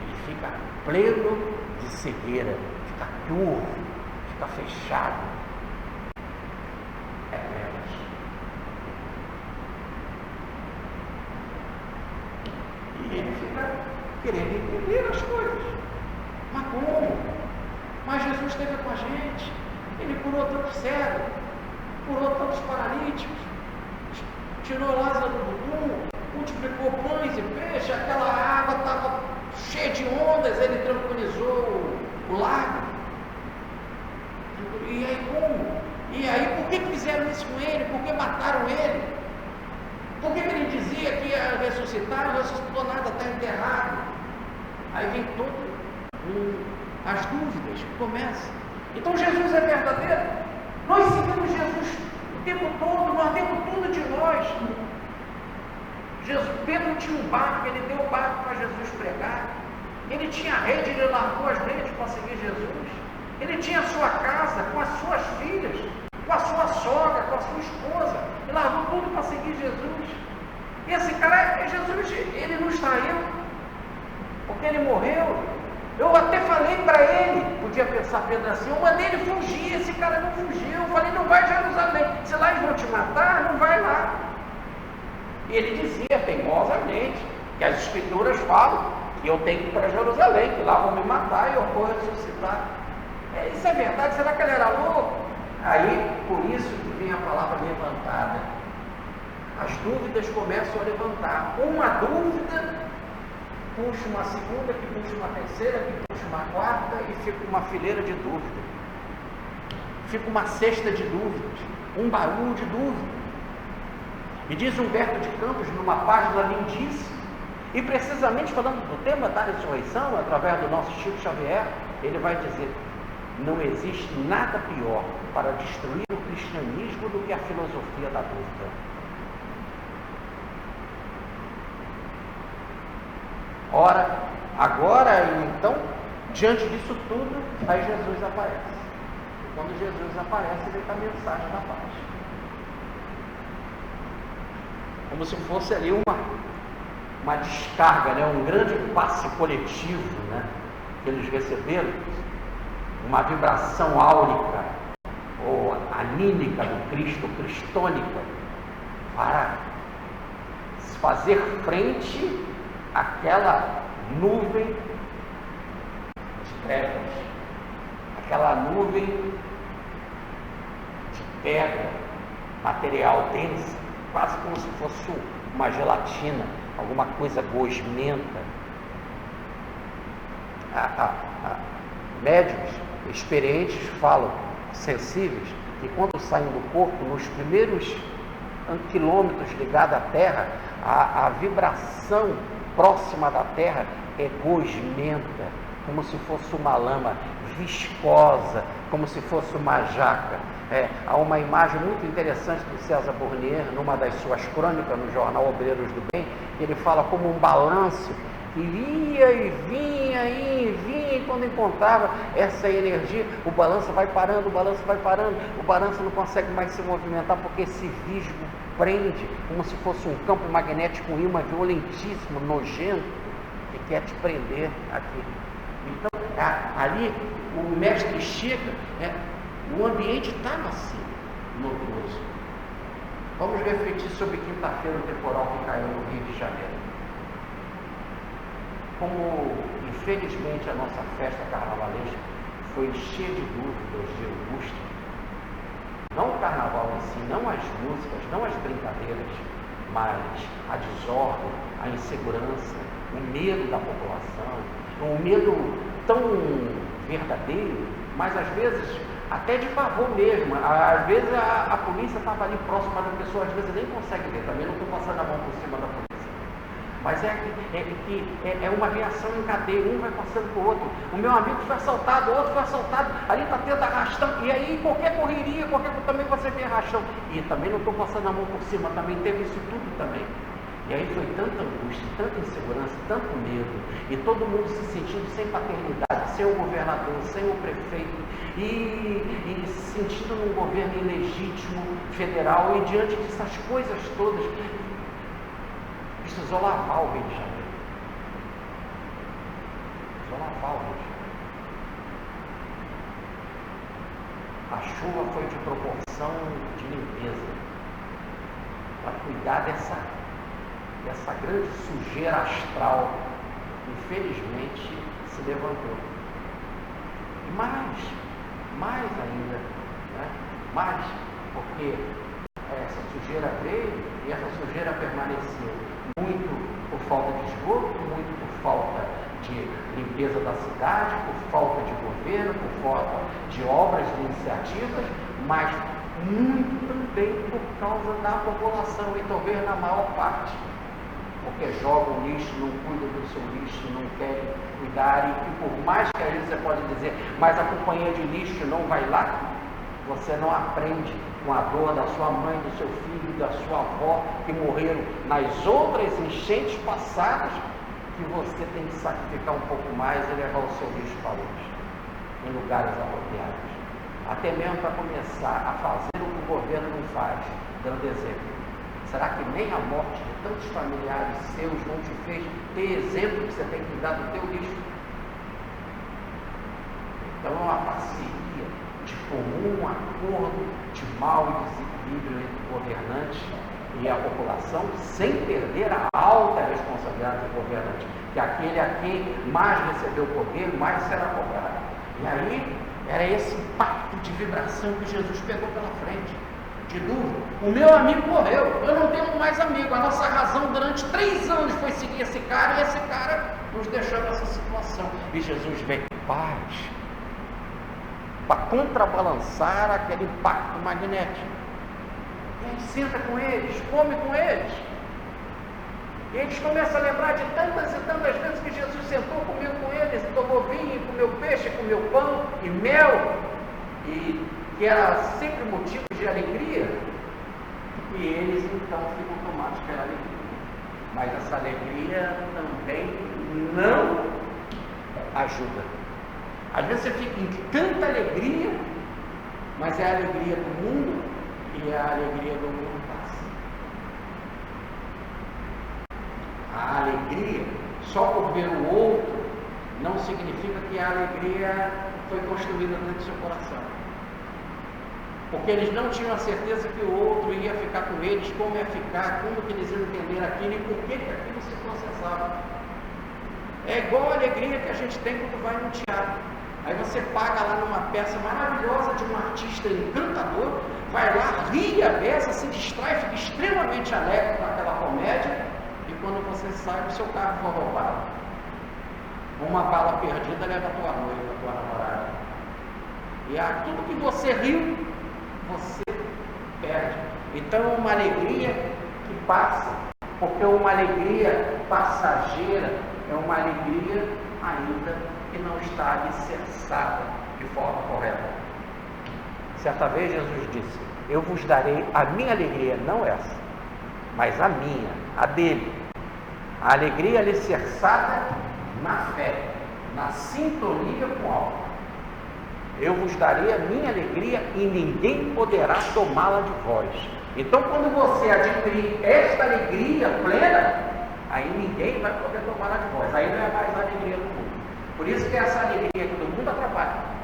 [SPEAKER 2] Ele fica pleno de cegueira, fica turvo, fica fechado. É trevas. E ele fica querendo entender as coisas. Mas como? Mas Jesus esteve com a gente. Ele curou tantos cegos, curou tantos paralíticos, tirou Lázaro do túmulo, multiplicou pães e peixe, aquela água estava cheia de ondas, ele tranquilizou o lago. E aí como? E aí por que fizeram isso com ele? Por que mataram ele? Por que ele dizia que ia ressuscitar? Não ressuscitou nada, está enterrado. Aí vem as dúvidas que começam. Então Jesus é verdadeiro? Nós seguimos Jesus o tempo todo, nós temos tudo de nós. Pedro tinha um barco, ele deu o barco para Jesus pregar. Ele tinha rede, ele largou as redes para seguir Jesus. Ele tinha a sua casa com as suas filhas, com a sua sogra, com a sua esposa. Ele largou tudo para seguir Jesus. E esse cara, Jesus, ele nos traiu, porque ele morreu. Eu até falei para ele, podia pensar Pedro assim, eu mandei ele fugir, esse cara não fugiu. Eu falei: não vai a Jerusalém, se lá eles vão te matar, não vai lá. E ele dizia teimosamente que as escrituras falam que eu tenho que ir para Jerusalém, que lá vão me matar e eu vou ressuscitar. Isso é verdade? Será que ele era louco? Aí, por isso que vem a palavra levantada. As dúvidas começam a levantar. Uma dúvida puxa uma segunda, que puxa uma terceira, que puxa uma quarta, e fica uma fileira de dúvidas. Fica uma cesta de dúvidas, um barulho de dúvidas. E diz Humberto de Campos, numa página lindíssima, e precisamente falando do tema da ressurreição, através do nosso Chico Xavier, ele vai dizer: não existe nada pior para destruir o cristianismo do que a filosofia da dúvida. Ora, agora então, diante disso tudo, aí Jesus aparece. E quando Jesus aparece, ele dá a mensagem da paz. como se fosse ali uma descarga, né? Um grande passe coletivo, né? Que eles receberam, uma vibração áurica ou anímica do Cristo, cristônica, para fazer frente àquela nuvem de trevas, aquela nuvem de pedra, material densa, quase como se fosse uma gelatina, alguma coisa gosmenta. Médicos experientes falam, sensíveis, que quando saem do corpo, nos primeiros quilômetros ligados à terra, a vibração próxima da terra é gosmenta, como se fosse uma lama viscosa, como se fosse uma jaca. Há uma imagem muito interessante do César Bournier, numa das suas crônicas no jornal Obreiros do Bem, ele fala como um balanço que ia e vinha, e quando encontrava essa energia, o balanço vai parando, o balanço não consegue mais se movimentar, porque esse visgo prende, como se fosse um campo magnético, um ímã violentíssimo, nojento, que quer te prender aqui. Então, ali, o mestre chega, o ambiente estava assim, nodoso. Vamos refletir sobre quinta-feira, o temporal que caiu no Rio de Janeiro. Como, infelizmente, a nossa festa carnavalesca foi cheia de dúvidas, de angústia, não o carnaval em si, não as músicas, não as brincadeiras, mas a desordem, a insegurança, o medo da população, um medo tão verdadeiro, mas às vezes até de pavor mesmo. Às vezes a polícia estava ali próxima da pessoa, às vezes nem consegue ver, também não estou passando a mão por cima da polícia. Mas é uma reação em cadeia, um vai passando para o outro. O meu amigo foi assaltado, o outro foi assaltado, ali está tendo arrastão, e aí qualquer correria, também você vê arrastão. E também não estou passando a mão por cima, também teve isso tudo também. E aí foi tanta angústia, tanta insegurança, tanto medo, e todo mundo se sentindo sem paternidade, sem o governador, sem o prefeito, e se sentindo num governo ilegítimo, federal, e diante dessas coisas todas, precisou lavar o Rio de Janeiro. Precisou lavar o Rio de Janeiro. A chuva foi de proporção de limpeza, para cuidar dessa grande sujeira astral, infelizmente, se levantou. E mais ainda, né? Mais, porque essa sujeira veio e essa sujeira permaneceu. Muito por falta de esgoto, muito por falta de limpeza da cidade, por falta de governo, por falta de obras, de iniciativas, mas muito também por causa da população, e talvez na maior parte, porque jogam lixo, não cuidam do seu lixo, não querem cuidar, e por mais que a gente você pode dizer, mas a companhia de lixo não vai lá, você não aprende com a dor da sua mãe, do seu filho, da sua avó, que morreram nas outras enchentes passadas, que você tem que sacrificar um pouco mais e levar o seu lixo para longe, em lugares apropriados. Até mesmo para começar a fazer o que o governo não faz, dando exemplo. Será que nem a morte de tantos familiares seus não te fez ter exemplo que você tem que cuidar do teu lixo? Então é uma parceria de comum acordo, de mal e desequilíbrio entre o governante e a população, sem perder a alta responsabilidade do governante, que aquele a quem mais recebeu poder, mais será cobrado. E aí, era esse impacto de vibração que Jesus pegou pela frente, de dúvida. O meu amigo morreu, eu não tenho mais amigo, a nossa razão durante 3 anos foi seguir esse cara, e esse cara nos deixou nessa situação. E Jesus vem em paz, para contrabalançar aquele impacto magnético. E aí senta com eles, come com eles. E eles começam a lembrar de tantas e tantas vezes que Jesus sentou, comeu com eles, tomou vinho, comeu peixe, comeu pão e mel, e que era sempre motivo de alegria. E eles então ficam tomados pela alegria. Mas essa alegria também não ajuda. Às vezes você fica em tanta alegria, mas é a alegria do mundo, e a alegria do mundo passa. A alegria, só por ver o outro, não significa que a alegria foi construída dentro do seu coração. Porque eles não tinham a certeza que o outro ia ficar com eles, como ia ficar, como que eles iam entender aquilo e por que aquilo se processava. É igual a alegria que a gente tem quando vai no teatro. Aí você paga lá numa peça maravilhosa de um artista encantador, vai lá, ri a beça, se distrai, fica extremamente alegre com aquela comédia, e quando você sai, o seu carro for roubado. Uma bala perdida leva a tua noiva, a tua namorada. E tudo que você riu, você perde. Então é uma alegria que passa, porque uma alegria passageira é uma alegria ainda que não está alicerçada de forma correta. Certa vez Jesus disse: eu vos darei a minha alegria, não essa, mas a minha, a dele. A alegria alicerçada na fé, na sintonia com algo. Eu vos darei a minha alegria e ninguém poderá tomá-la de vós. Então, quando você adquirir esta alegria plena, aí ninguém vai poder tomá-la de vós. Aí não é mais a alegria do mundo. Por isso que essa alegria que do mundo atrapalha.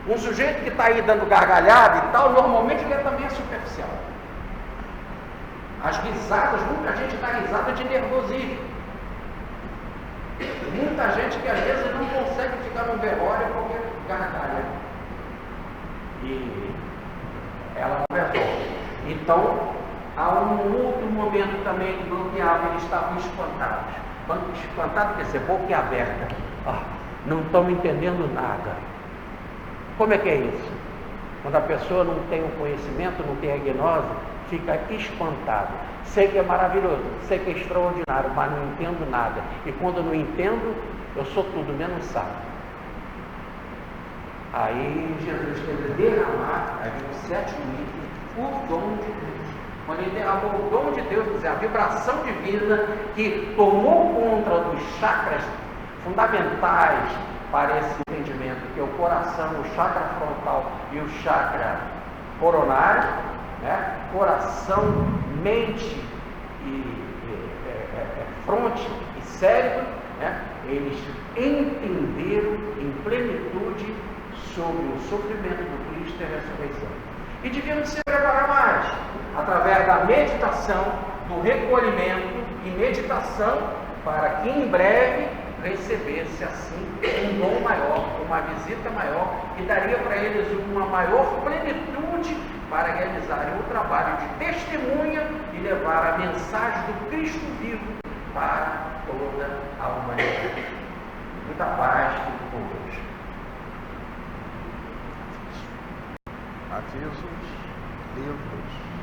[SPEAKER 2] Um sujeito que está aí dando gargalhada e tal, normalmente ele também é superficial. As risadas, muita gente dá risada de nervosismo. Muita gente que às vezes não consegue ficar no velório porque gargalha. E ela não resolve. Então, há um outro momento também que bloqueava, eles estavam espantados. Espantado quer dizer boca aberta. Não estão entendendo nada. Como é que é isso? Quando a pessoa não tem o conhecimento, não tem a gnose, fica espantado. Sei que é maravilhoso, sei que é extraordinário, mas não entendo nada. E quando não entendo, eu sou tudo menos sábio. Aí Jesus teve que derramar, aí vem o sétimo item, o dom de Deus. Quando ele derramou o dom de Deus, quer dizer, a vibração divina que tomou conta dos chakras fundamentais para esse entendimento, que é o coração, o chakra frontal e o chakra coronário, né? Coração, mente fronte e cérebro, né? Eles entenderam em plenitude sobre o sofrimento do Cristo e a ressurreição. E devíamos se preparar mais, através da meditação, do recolhimento e meditação, para que em breve recebesse assim um dom maior, uma visita maior, que daria para eles uma maior plenitude para realizarem o trabalho de testemunha e levar a mensagem do Cristo vivo para toda a humanidade. Muita paz, fique com Deus.
[SPEAKER 3] Avisos, livros.